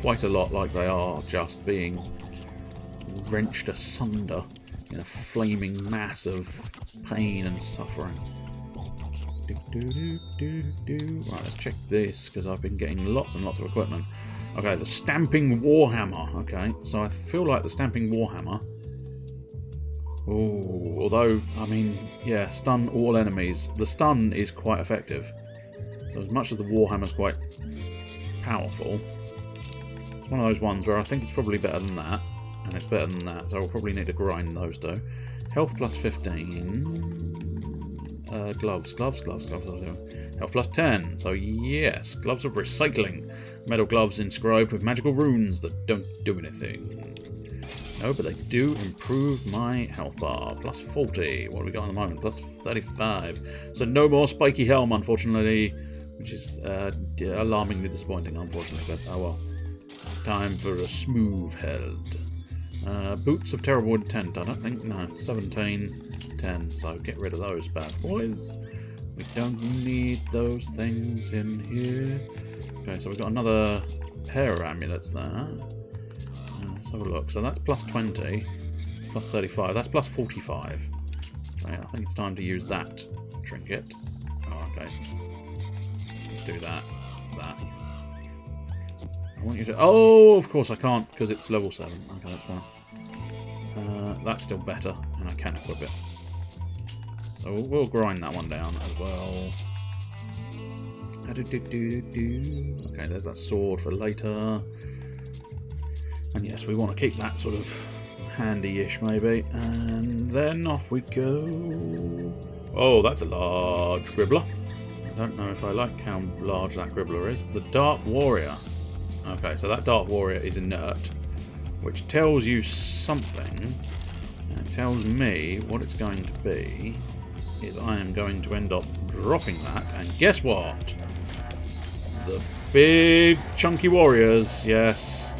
quite a lot like they are just being wrenched asunder in a flaming mass of pain and suffering. Right, let's check this, because I've been getting lots and lots of equipment. Okay, the Stamping Warhammer. Okay, so I feel like the Stamping Warhammer... Oh, although, I mean, yeah, stun all enemies. The stun is quite effective. So as much as the Warhammer's quite powerful, it's one of those ones where I think it's probably better than that. And it's better than that, so I'll probably need to grind those two. Health plus 15... gloves. Health plus 10. So yes, gloves of recycling. Metal gloves inscribed with magical runes that don't do anything. No, but they do improve my health bar. Plus 40. What do we got at the moment? Plus 35. So no more spiky helm, unfortunately, which is alarmingly disappointing, unfortunately. But oh well. Time for a smooth head. Boots of terrible intent. I don't think. No, 17, 10. So get rid of those bad boys. We don't need those things in here. Okay, so we've got another pair of amulets there. Let's have a look. So that's plus 20, plus 35. That's plus 45. Okay, I think it's time to use that trinket. Oh, okay. Let's do that. I want you to... Oh, of course I can't, because it's level 7. Okay, that's fine. That's still better, and I can equip it. So we'll grind that one down as well. Okay, there's that sword for later. And yes, we want to keep that sort of handy-ish maybe. And then off we go. Oh, that's a large gribbler. I don't know if I like how large that gribbler is. The Dark Warrior. Okay, so that Dark Warrior is inert, which tells you something. And it tells me what it's going to be is I am going to end up dropping that. And guess what? The big chunky warriors, yes.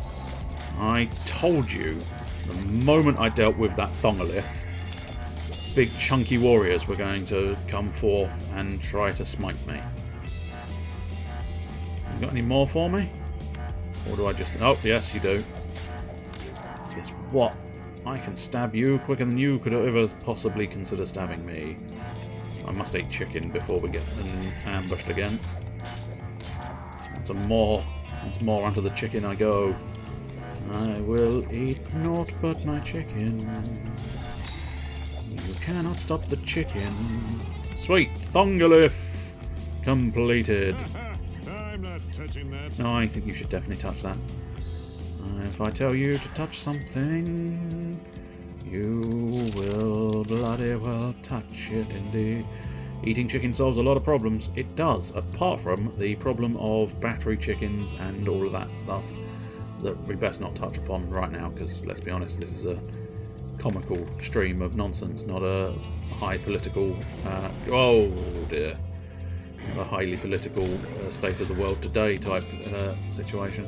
I told you the moment I dealt with that Thongalith, big chunky warriors were going to come forth and try to smite me. You got any more for me? Or do I just... Oh, yes, you do. Guess what? I can stab you quicker than you could ever possibly consider stabbing me. I must eat chicken before we get ambushed again. That's more onto the chicken I go. I will eat naught but my chicken. You cannot stop the chicken. Sweet, Thongalith completed. I'm not touching that. No, I think you should definitely touch that. If I tell you to touch something, you will bloody well touch it indeed. Eating chicken solves a lot of problems. It does, apart from the problem of battery chickens and all of that stuff that we best not touch upon right now, because let's be honest, this is a comical stream of nonsense, not a high political... oh dear. Not a highly political state of the world today type situation.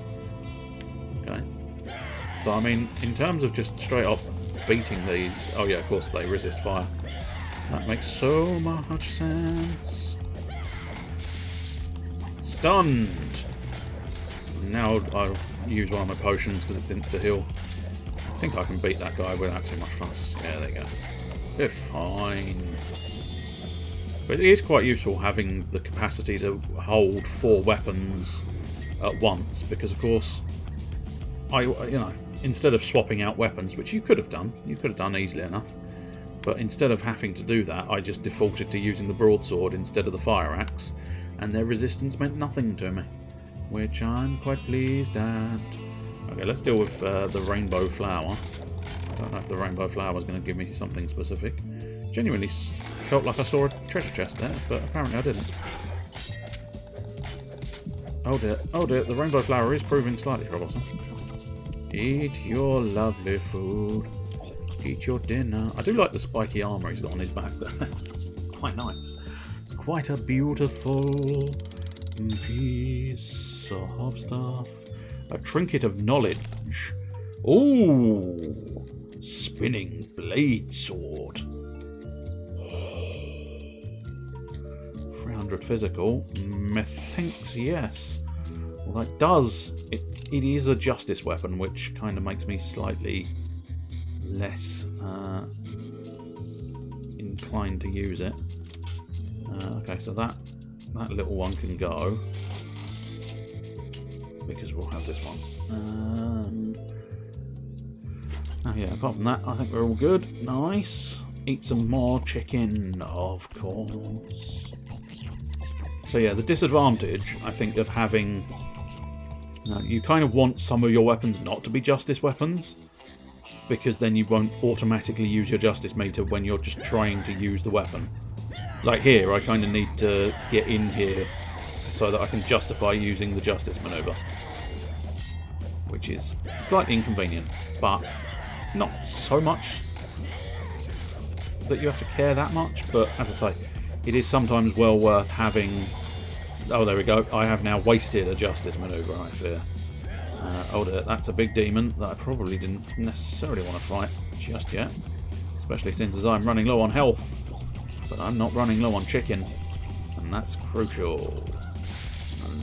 Okay. So, I mean, in terms of just straight up beating these... Oh yeah, of course, they resist fire. That makes so much sense. Stunned! Now I'll use one of my potions because it's insta-heal. I think I can beat that guy without too much fuss. Yeah, there you go. They're fine. But it is quite useful having the capacity to hold 4 weapons at once, because of course, instead of swapping out weapons, which you could have done easily enough, but instead of having to do that, I just defaulted to using the broadsword instead of the fire axe, and their resistance meant nothing to me, which I'm quite pleased at. Okay, let's deal with the rainbow flower. I don't know if the rainbow flower is going to give me something specific. Genuinely felt like I saw a treasure chest there, but apparently I didn't. Oh dear, the rainbow flower is proving slightly troublesome. Eat your lovely food. Eat your dinner. I do like the spiky armour he's got on his back there. Quite nice. It's quite a beautiful piece of stuff. A trinket of knowledge. Ooh! Spinning blade sword. 300 physical. Methinks yes. Well, that does... It is a justice weapon, which kind of makes me slightly less inclined to use it. Okay, so that little one can go, because we'll have this one. Oh yeah, apart from that, I think we're all good. Nice. Eat some more chicken, of course. So yeah, the disadvantage, I think, of having... you kind of want some of your weapons not to be justice weapons, because then you won't automatically use your justice meter when you're just trying to use the weapon. Like here, I kind of need to get in here so that I can justify using the justice maneuver, which is slightly inconvenient, but not so much that you have to care that much. But as I say, it is sometimes well worth having... Oh, there we go. I have now wasted a justice maneuver, I fear. Oh dear, that's a big demon that I probably didn't necessarily want to fight just yet, especially since as I'm running low on health, but I'm not running low on chicken, and that's crucial.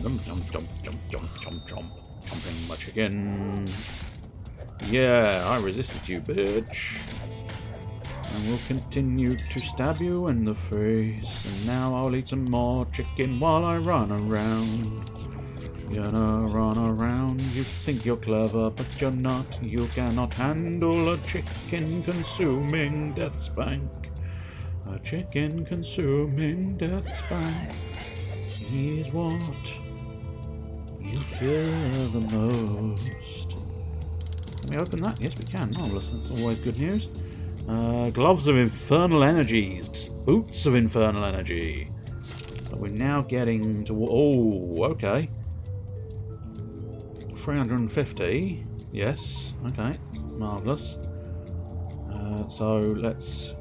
Jumping my chicken. Yeah, I resisted you, bitch. And we'll continue to stab you in the face, and now I'll eat some more chicken while I run around. Gonna run around, you think you're clever, but you're not. You cannot handle a chicken-consuming DeathSpank. A chicken consuming DeathSpank is what you fear the most. Can we open that? Yes, we can. Marvellous. That's always good news. Gloves of infernal energies. Boots of infernal energy. So we're now getting to... Oh, okay. 350. Yes. Okay. Marvellous. So let's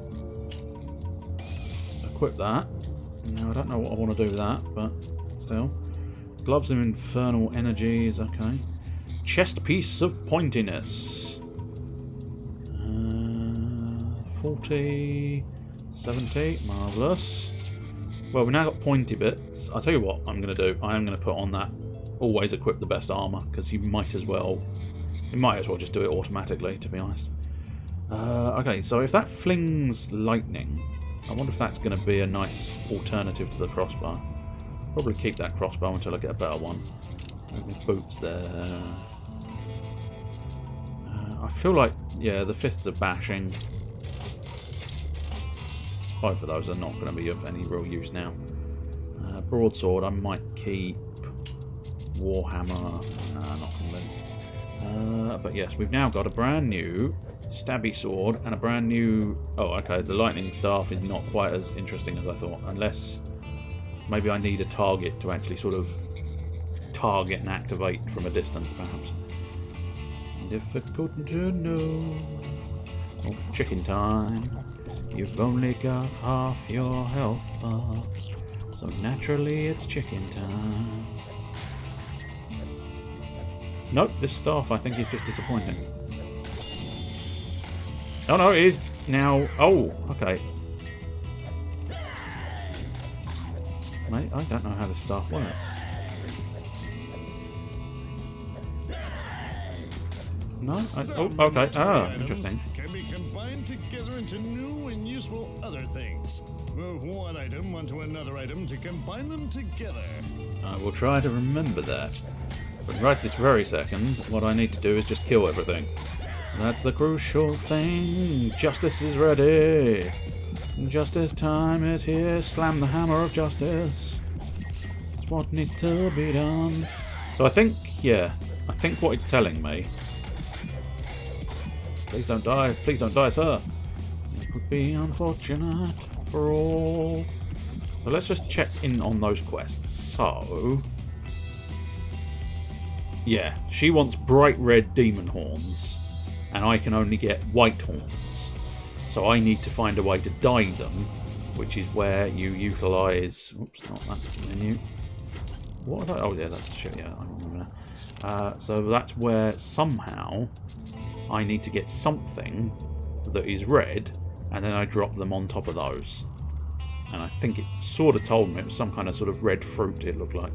equip that. Now, I don't know what I want to do with that, but still. Gloves of infernal energies. Okay. Chest piece of pointiness. 40, 70, marvellous. Well, we've now got pointy bits. I'll tell you what I'm going to do. I am going to put on that always equip the best armour, because you might as well just do it automatically, to be honest. Okay, so if that flings lightning, I wonder if that's going to be a nice alternative to the crossbow. Probably keep that crossbow until I get a better one. Boots there. I feel like, yeah, the fists of bashing. Both of those are not going to be of any real use now. Broadsword, I might keep. Warhammer, not convinced. But yes, we've now got a brand new stabby sword and a brand new... Oh, okay, the lightning staff is not quite as interesting as I thought, unless maybe I need a target to actually sort of target and activate from a distance, perhaps. Difficult to know. Oh, chicken time. You've only got half your health bar, so naturally it's chicken time. Nope, this staff I think is just disappointing. Oh no, it is now... Oh, okay. Mate, I don't know how this staff works. No? Oh, okay. Ah, interesting. Can be combined together into new and useful other things. Move one item onto another item to combine them together. I will try to remember that. But right this very second, what I need to do is just kill everything. That's the crucial thing. Justice is ready. Justice time is here. Slam the hammer of justice. That's what needs to be done. So I think, yeah, I think what it's telling me... Please don't die, sir. It would be unfortunate for all. So let's just check in on those quests. So... Yeah, she wants bright red demon horns, and I can only get white horns. So I need to find a way to dye them, which is where you utilise... Oops, not that menu. What was that? Oh yeah, that's shit, yeah, I remember now. So that's where somehow I need to get something that is red, and then I drop them on top of those. And I think it sort of told me it was some kind of sort of red fruit it looked like.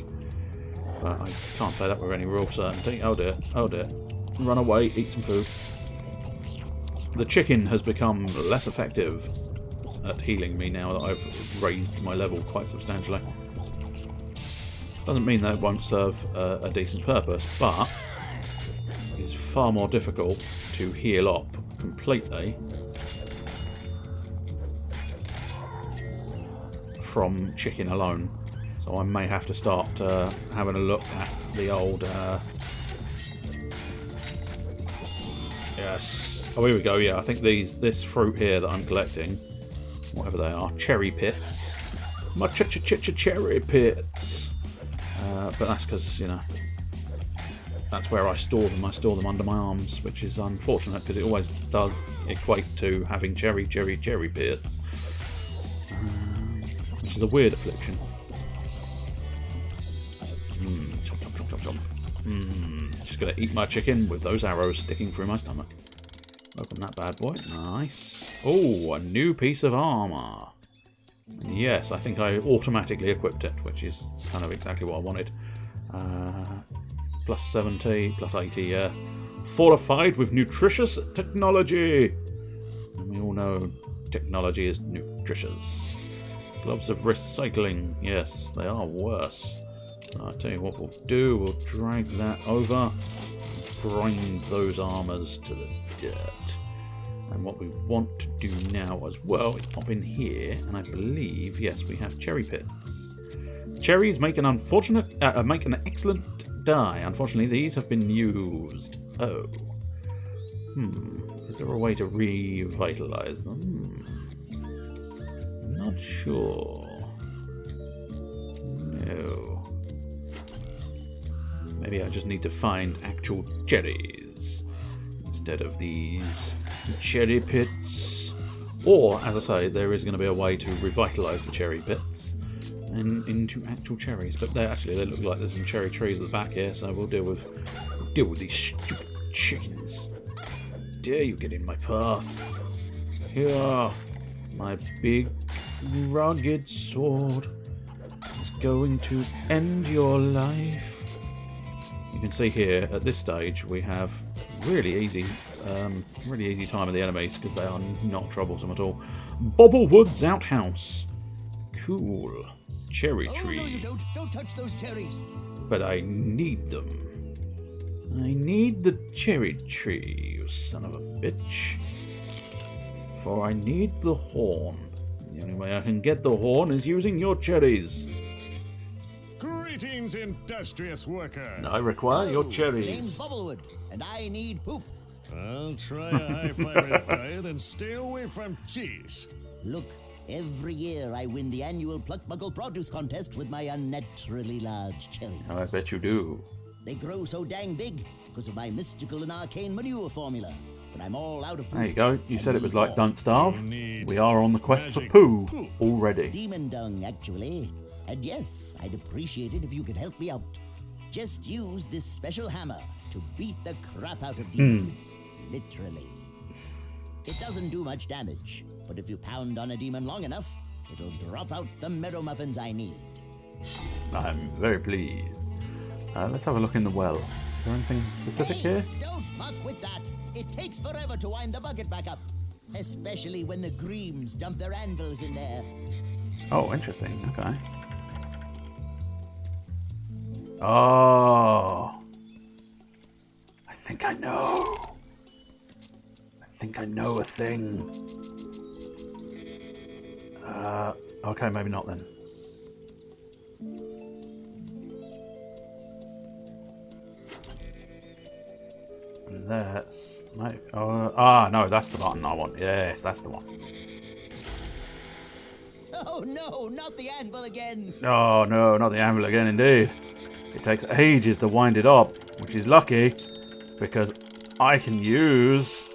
But I can't say that with any real certainty. Oh dear, oh dear. Run away, eat some food. The chicken has become less effective at healing me now that I've raised my level quite substantially. Doesn't mean that it won't serve a decent purpose, but it's far more difficult to heal up completely from chicken alone. So I may have to start having a look at the old... Yes. Oh, here we go. Yeah, I think this fruit here that I'm collecting, whatever they are, cherry pits. My cherry pits. But that's because, you know, that's where I store them. I store them under my arms, which is unfortunate because it always does equate to having cherry pits. Which is a weird affliction. Chop, chop, chop, chop, chop. Just gonna eat my chicken with those arrows sticking through my stomach. Open that bad boy. Nice. Oh, a new piece of armour. Yes, I think I automatically equipped it, which is kind of exactly what I wanted. Plus 70, plus 80, yeah. Fortified with nutritious technology. And we all know technology is nutritious. Gloves of recycling. Yes, they are worse. I'll tell you what we'll do. We'll drag that over. Grind those armours to the dirt. And what we want to do now as well is pop in here, and I believe, yes, we have cherry pits. Cherries make an excellent dye. Unfortunately, these have been used. Oh. Is there a way to revitalize them? I'm not sure. No. Maybe I just need to find actual cherries instead of these cherry pits. Or, as I say, there is going to be a way to revitalize the cherry pits and into actual cherries. But they look like there's some cherry trees at the back here, so we'll deal with these stupid chickens. Dare you get in my path? Here, my big rugged sword is going to end your life. You can see here at this stage we have really easy time of the enemies because they are not troublesome at all. Bobblewood's outhouse. Cool. Cherry tree. Oh, no, you don't. Don't touch those cherries. But I need them. I need the cherry tree, you son of a bitch. For I need the horn. The only way I can get the horn is using your cherries. Greetings, industrious worker. I require your Name's cherries. Bubblewood, and I need poop. I'll try a high-fiber diet and stay away from cheese. Look, every year I win the annual Pluckbuckle Produce Contest with my unnaturally large cherries. I bet you do. They grow so dang big because of my mystical and arcane manure formula. But I'm all out of poop. There you go. You said it was like more. Don't Starve. You need We are on the quest for magic poo poop. already. Demon dung, actually. And yes, I'd appreciate it if you could help me out. Just use this special hammer to beat the crap out of demons. Literally. It doesn't do much damage, but if you pound on a demon long enough, it'll drop out the meadow muffins I need. I'm very pleased. Let's have a look in the well. Is there anything specific here? Don't muck with that. It takes forever to wind the bucket back up. Especially when the Greams dump their anvils in there. Oh, interesting. Okay. Oh. I think I know. I think I know a thing. Okay, maybe not then. And that's... no, no, that's the button I want. Yes, that's the one. Oh no, not the anvil again. Oh no, not the anvil again indeed. It takes ages to wind it up, which is lucky, because I can use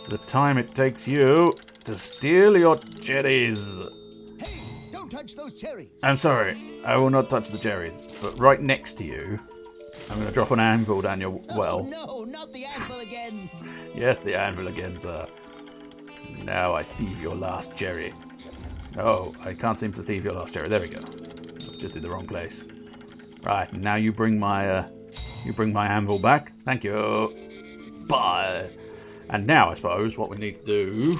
the time it takes you to steal your cherries. Hey, don't touch those cherries. I'm sorry, I will not touch the cherries, but right next to you, I'm going to drop an anvil down your well. Oh no, not the anvil again. Yes, the anvil again, sir. Now I thieve your last cherry. Oh, I can't seem to thieve your last cherry. There we go. It's just in the wrong place. Right, now you bring my anvil back. Thank you. Bye. And now I suppose what we need to do,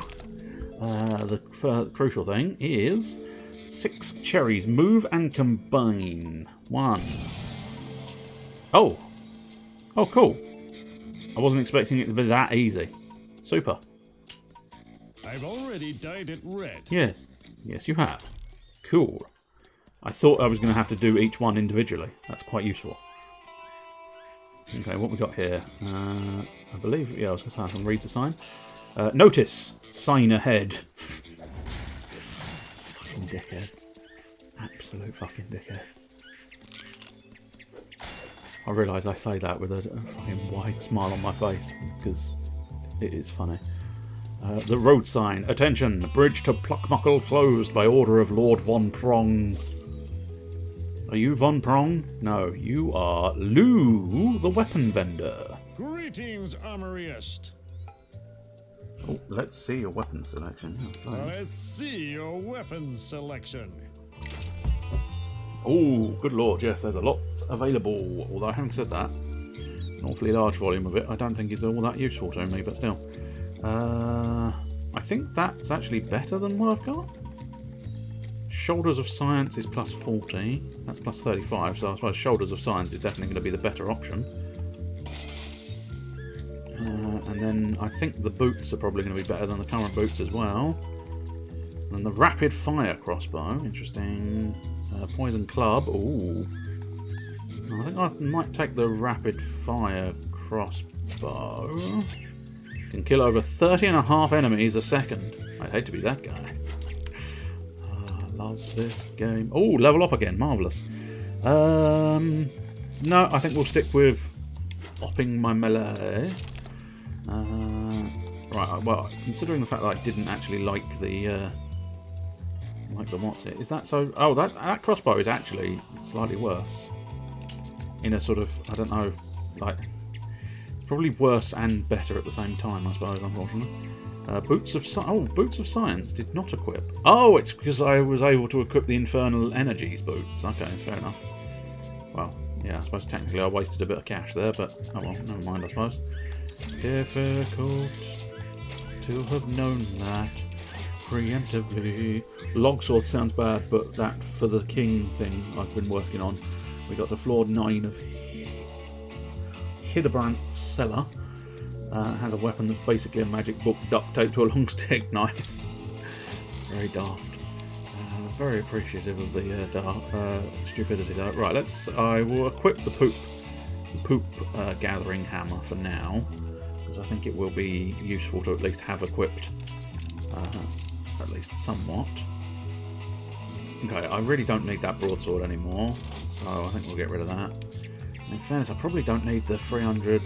the crucial thing is 6 cherries. Move and combine. 1. Oh. Oh, cool. I wasn't expecting it to be that easy. Super. I've already dyed it red. Yes. Yes, you have. Cool. I thought I was going to have to do each one individually. That's quite useful. Okay, what we got here? I believe, yeah, I was going to say I can read the sign. Notice! Sign ahead. Fucking dickheads. Absolute fucking dickheads. I realise I say that with a fucking wide smile on my face because it is funny. The road sign. Attention! Bridge to Pluckmuckle closed by order of Lord Von Prong. Are you Von Prong? No, you are Lou, the weapon vendor. Greetings, armorist. Oh, let's see your weapon selection. Oh, please. Let's see your weapons selection. Oh, good lord, yes, there's a lot available. Although having said that, an awfully large volume of it I don't think is all that useful to me, but still. I think that's actually better than what I've got. Shoulders of Science is plus 40. That's plus 35, so I suppose Shoulders of Science is definitely going to be the better option. And then I think the boots are probably going to be better than the current boots as well. And the rapid fire crossbow, interesting. Poison club, ooh. I think I might take the rapid fire crossbow. Can kill over 30.5 enemies a second. I'd hate to be that guy. I love this game. Oh, level up again, marvellous. No, I think we'll stick with upping my melee. Right, well, considering the fact that I didn't actually like the what's it? Is that so? Oh, that crossbow is actually slightly worse. In a sort of, I don't know, like, probably worse and better at the same time, I suppose, unfortunately. Boots of Science did not equip. Oh, it's because I was able to equip the Infernal Energies boots. Okay, fair enough. Well, yeah, I suppose technically I wasted a bit of cash there, but oh well, never mind, I suppose. Difficult to have known that preemptively. Longsword sounds bad, but that for the king thing I've been working on. We got to floor 9 of Hildebrand Cellar. Has a weapon that's basically a magic book duct taped to a long stick. Nice. Very daft. Very appreciative of the stupidity though. Right, I will equip the poop gathering hammer for now, because I think it will be useful to at least have equipped, at least somewhat. Okay, I really don't need that broadsword anymore, so I think we'll get rid of that. In fairness, I probably don't need the 300.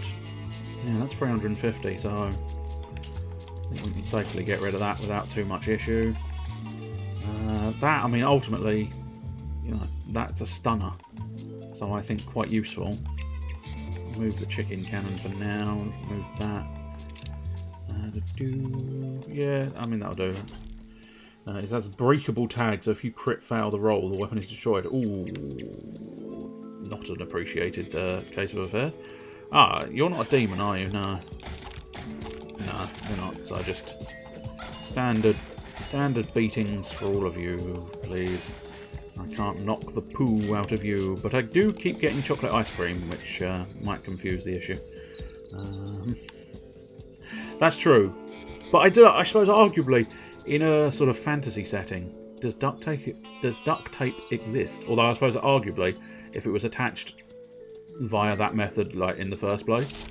Yeah, that's 350, so I think we can safely get rid of that without too much issue. That, I mean, ultimately, you know, that's a stunner, so I think quite useful. Move the chicken cannon for now. Move that. Yeah, I mean, that'll do. It has breakable tag, so if you crit fail the roll, the weapon is destroyed. Ooh, not an appreciated case of affairs. Ah, you're not a demon, are you? No. No, you're not. So just standard beatings for all of you, please. I can't knock the poo out of you, but I do keep getting chocolate ice cream, which might confuse the issue. That's true. But I suppose arguably, in a sort of fantasy setting, does duct tape exist? Although I suppose arguably, if it was attached via that method, like in the first place,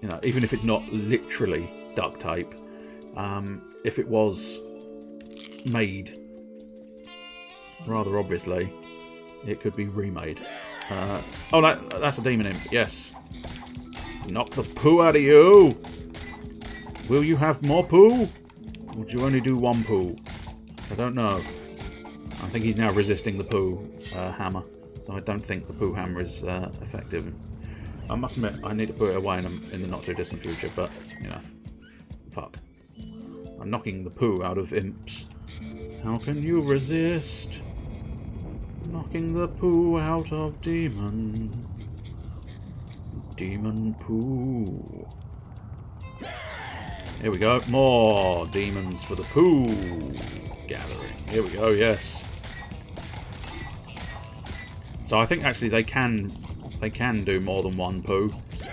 you know, even if it's not literally duct tape, if it was made rather obviously, it could be remade. Oh, that's a demon imp. Yes. Knock the poo out of you. Will you have more poo? Or would you only do one poo? I don't know. I think he's now resisting the poo hammer, so I don't think the poo hammer is effective. I must admit, I need to put it away in the not too distant future, but, you know, fuck. I'm knocking the poo out of imps. How can you resist knocking the poo out of demon? Demon poo. Here we go. More demons for the poo gathering. Here we go, yes. So I think actually they can do more than one poo.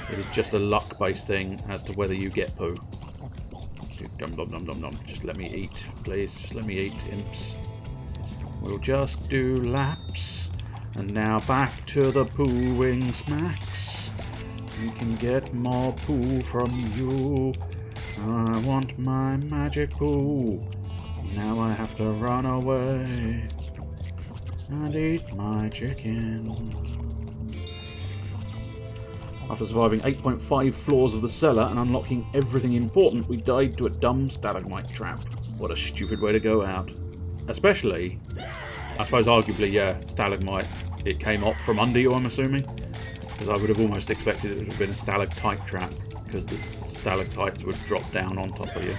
It is just a luck-based thing as to whether you get poo. Dum dum dum dum dum. Just let me eat, please. Just let me eat, imps. We'll just do laps. And now back to the pooing smacks. We can get more poo from you. I want my magic poo. Now I have to run away and eat my chicken. After surviving 8.5 floors of the cellar and unlocking everything important, we died to a dumb stalagmite trap. What a stupid way to go out. Especially, I suppose arguably, yeah, stalagmite, it came up from under you, I'm assuming. Because I would have almost expected it to have been a stalactite trap, because the stalactites would drop down on top of you.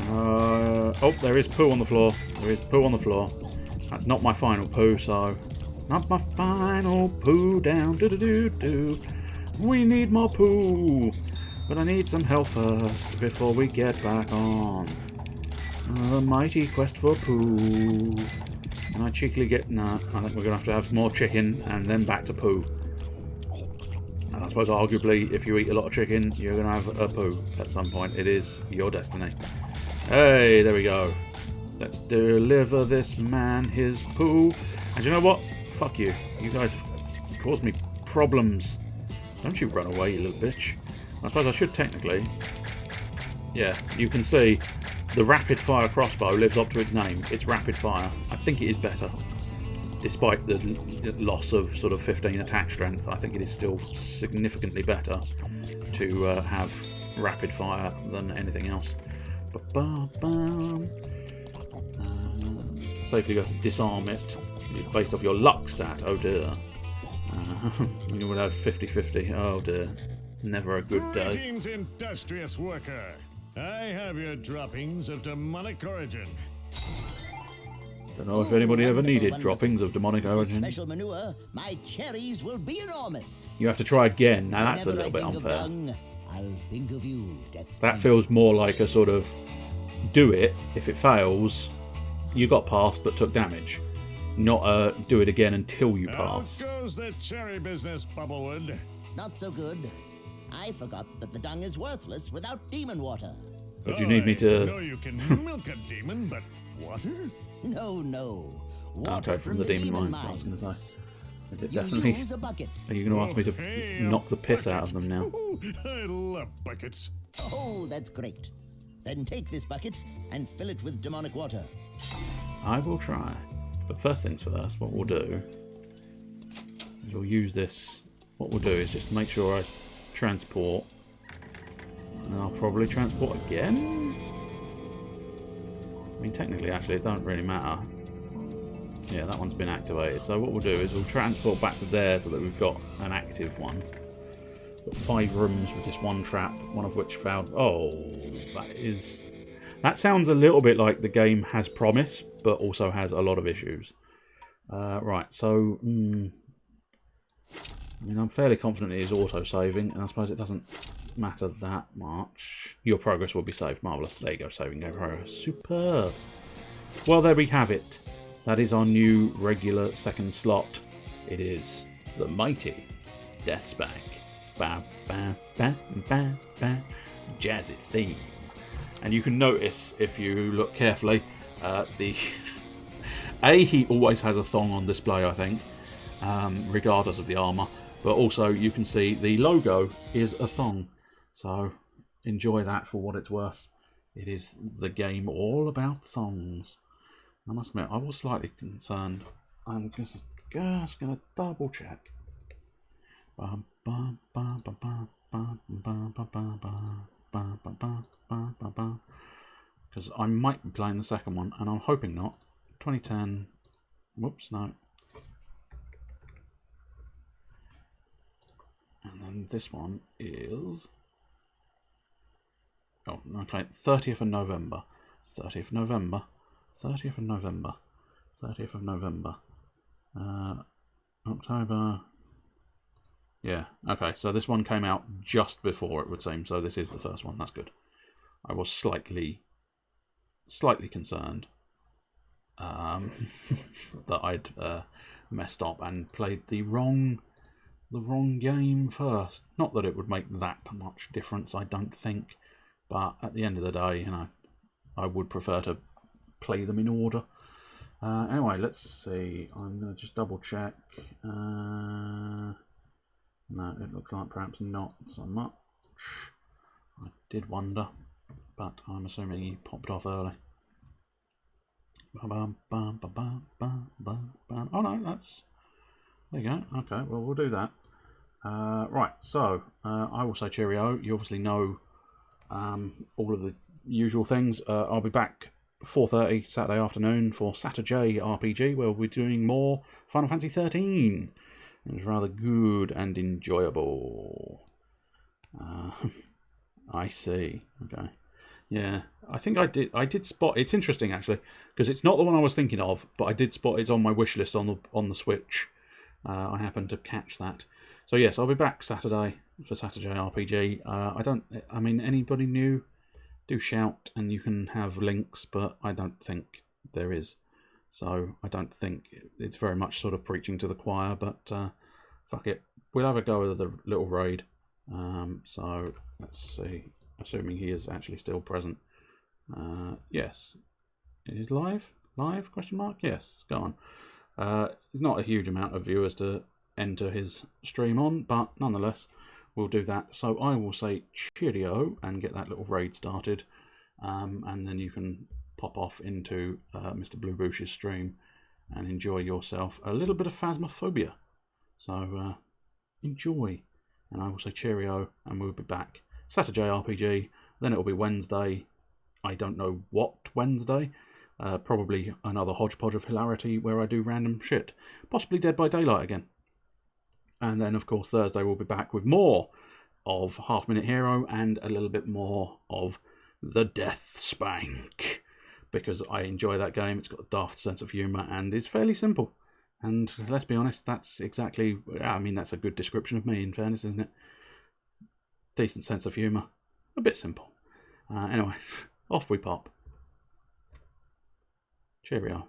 Oh, there is poo on the floor. There is poo on the floor. That's not my final poo, so... It's not my final poo down. Do-do-do-do. We need more poo. But I need some help first, before we get back on the mighty quest for poo. Can I cheekily get... Nah, I think we're going to have more chicken, and then back to poo. I suppose arguably, if you eat a lot of chicken, you're going to have a poo at some point. It is your destiny. Hey, there we go. Let's deliver this man his poo. And you know what? Fuck you. You guys have caused me problems. Don't you run away, you little bitch. I suppose I should technically... Yeah, you can see the rapid fire crossbow lives up to its name. It's rapid fire. I think it is better. Despite the loss of sort of 15 attack strength, I think it is still significantly better to have rapid fire than anything else. Safely go to disarm it based off your luck stat. Oh dear. You would have 50-50. Oh dear. Never a good day. Greetings, industrious worker. I have your droppings of demonic origin. Don't know if anybody ever needed droppings of demonic origin. Special manure, my cherries will be enormous. You have to try again. Now that's a Whenever little I bit think of unfair. dung, I'll think of you. That feels more like a sort of do it. If it fails, you got past but took damage. Not a do it again until you pass. Out goes the cherry business, Bubblewood. Not so good. I forgot that the dung is worthless without demon water. So do you need me to... I know you can milk a demon, but water? No. Water Okay, from the demon mines, I was going to say. Is it definitely... Use a bucket. Are you going to ask me to Hey, knock the piss out bucket. of them now? I love buckets. Oh, that's great. Then take this bucket and fill it with demonic water. I will try. But first things first, what we'll do is we'll use this. What we'll do is just make sure I transport. And I'll probably transport again? I mean, technically, actually, it don't really matter. Yeah, that one's been activated. So what we'll do is we'll transport back to there so that we've got an active one. Got 5 rooms with this one trap, one of which failed. Oh, that sounds a little bit like the game has promise, but also has a lot of issues. Right, so... I mean, I'm fairly confident it is auto-saving, and I suppose it doesn't matter that much. Your progress will be saved. Marvellous. There you go, saving your progress. Superb. Well, there we have it. That is our new regular second slot. It is the mighty DeathSpank. Ba, ba, ba, ba, ba. Jazzy theme. And you can notice, if you look carefully, he always has a thong on display, I think, regardless of the armour. But also, you can see the logo is a thong. So, enjoy that for what it's worth. It is the game all about thongs. I must admit, I was slightly concerned. I'm just going to double check. Because I might be playing the second one, and I'm hoping not. 2010. Whoops, no. And then this one is... Oh, okay, 30th of November. 30th of November. 30th of November. 30th of November. October... Yeah, okay, so this one came out just before, it would seem, so this is the first one. That's good. I was slightly concerned that I'd messed up and played the wrong game first. Not that it would make that much difference, I don't think, but at the end of the day, you know, I would prefer to play them in order. Anyway, let's see. I'm going to just double check. No, it looks like perhaps not so much. I did wonder, but I'm assuming he popped off early. Oh no, that's... There you go. Okay, well, we'll do that. Right, so I will say cheerio. You obviously know all of the usual things. I'll be back 4:30 Saturday afternoon for Saturday RPG, where we'll be doing more Final Fantasy 13. It was rather good and enjoyable. I see. Okay. Yeah, I think I did spot. It's interesting actually, because it's not the one I was thinking of, but I did spot it's on my wish list on the Switch. I happened to catch that. So yes, I'll be back Saturday for Saturday RPG. I mean, anybody new, do shout, and you can have links, but I don't think there is. So I don't think it's very much sort of preaching to the choir, but fuck it. We'll have a go at the little raid. So let's see. Assuming he is actually still present. Yes. Is live? Live? Question mark? Yes. Go on. There's not a huge amount of viewers to enter his stream on, but nonetheless, we'll do that. So I will say cheerio and get that little raid started, and then you can pop off into Mr. Bluebush's stream and enjoy yourself a little bit of Phasmophobia. So enjoy, and I will say cheerio, and we'll be back Saturday RPG. Then it'll be Wednesday. I don't know what Wednesday. Probably another hodgepodge of hilarity where I do random shit. Possibly Dead by Daylight again. And then, of course, Thursday we'll be back with more of Half Minute Hero and a little bit more of the DeathSpank. Because I enjoy that game. It's got a daft sense of humour and is fairly simple. And let's be honest, that's exactly... I mean, that's a good description of me, in fairness, isn't it? Decent sense of humour. A bit simple. Anyway, off we pop. Cheerio.